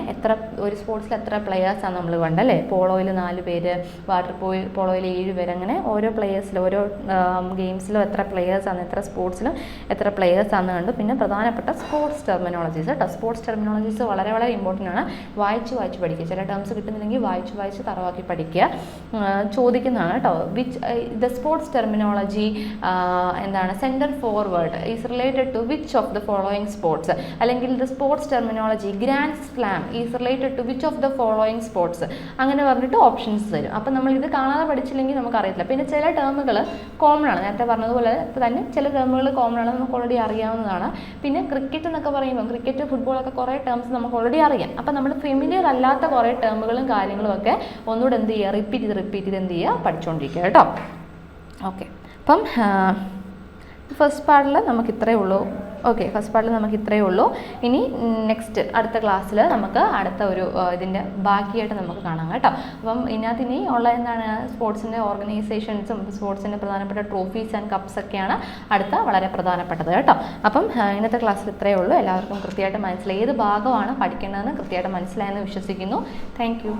ഒരു സ്പോർട്സിൽ എത്ര പ്ലെയേഴ്സാണ് നമ്മൾ കണ്ടല്ലേ. പോളോയിൽ 4 പേര്, വാട്ടർ പോളോയിൽ 7 പേര്, അങ്ങനെ ഓരോ പ്ലെയേഴ്സിലും ഓരോ ഗെയിംസിലും എത്ര പ്ലെയേഴ്സാണ്, എത്ര സ്പോർട്സിലും എത്ര പ്ലെയേഴ്സാണെന്ന് കണ്ടു. പിന്നെ പ്രധാനപ്പെട്ട സ്പോർട്സ് ടെർമിനോളജീസ് കേട്ടോ. സ്പോർട്സ് ടെർമിനോളജീസ് വളരെ വളരെ ഇമ്പോർട്ടൻ്റ് ആണ്. വായിച്ച് പഠിക്കുക. ചില ടേംസ് കിട്ടുന്നില്ലെങ്കിൽ വായിച്ച് തറവാക്കി പഠിക്കുക. ചോദിക്കുന്നതാണ് കേട്ടോ. ദ സ്പോർട്സ് ടെർമിനോളജി എന്താണ് centre forward is related to which of the following sports, അല്ലെങ്കിൽ the sports terminology grand slam is related to which of the following sports, അങ്ങനെ പറഞ്ഞിട്ട് ഓപ്ഷൻസ് തരും. അപ്പം നമ്മൾ ഇത് കാണാതെ പഠിച്ചില്ലെങ്കിൽ നമുക്കറിയത്തില്ല. പിന്നെ ചില ടേമുകൾ കോമൺ ആണ്, നേരത്തെ പറഞ്ഞതുപോലെ തന്നെ ചില ടേമുകൾ കോമൺ ആണ്, നമുക്ക് ഓൾറെഡി അറിയാവുന്നതാണ്. പിന്നെ ക്രിക്കറ്റ് എന്നൊക്കെ പറയുമ്പോൾ ക്രിക്കറ്റ് ഫുട്ബോളൊക്കെ കുറേ ടേംസ് നമുക്ക് ഓൾറെഡി അറിയാം. അപ്പം നമ്മൾ ഫെമിലിയർ അല്ലാത്ത കുറേ ടേമുകളും കാര്യങ്ങളും ഒക്കെ ഒന്നുകൂടെ എന്ത് ചെയ്യുക, റിപ്പീറ്റ് ചെയ്ത് എന്ത് ചെയ്യുക, പഠിച്ചുകൊണ്ടിരിക്കുക കേട്ടോ. ഓക്കെ, അപ്പം ഫസ്റ്റ് പാർട്ടിൽ നമുക്ക് ഇത്രയേ ഉള്ളൂ. ഓക്കെ, ഫസ്റ്റ് പാർട്ടിൽ നമുക്ക് ഇത്രയേ ഉള്ളൂ. ഇനി നെക്സ്റ്റ് അടുത്ത ക്ലാസ്സിൽ നമുക്ക് അടുത്ത ഒരു ഇതിൻ്റെ ബാക്കിയായിട്ട് നമുക്ക് കാണാം കേട്ടോ. അപ്പം ഇതിനകത്ത് ഇനി ഉള്ള എന്താണ് സ്പോർട്സിൻ്റെ ഓർഗനൈസേഷൻസും സ്പോർട്സിൻ്റെ പ്രധാനപ്പെട്ട ട്രോഫീസ് ആൻഡ് കപ്സ് ഒക്കെയാണ് അടുത്ത വളരെ പ്രധാനപ്പെട്ടത് കേട്ടോ. അപ്പം ഇന്നത്തെ ക്ലാസ്സിൽ ഇത്രയേ ഉള്ളൂ. എല്ലാവർക്കും കൃത്യമായിട്ട് മനസ്സിലായി, ഏത് ഭാഗമാണ് പഠിക്കേണ്ടതെന്ന് കൃത്യമായിട്ട് മനസ്സിലായെന്ന് വിശ്വസിക്കുന്നു. Thank you.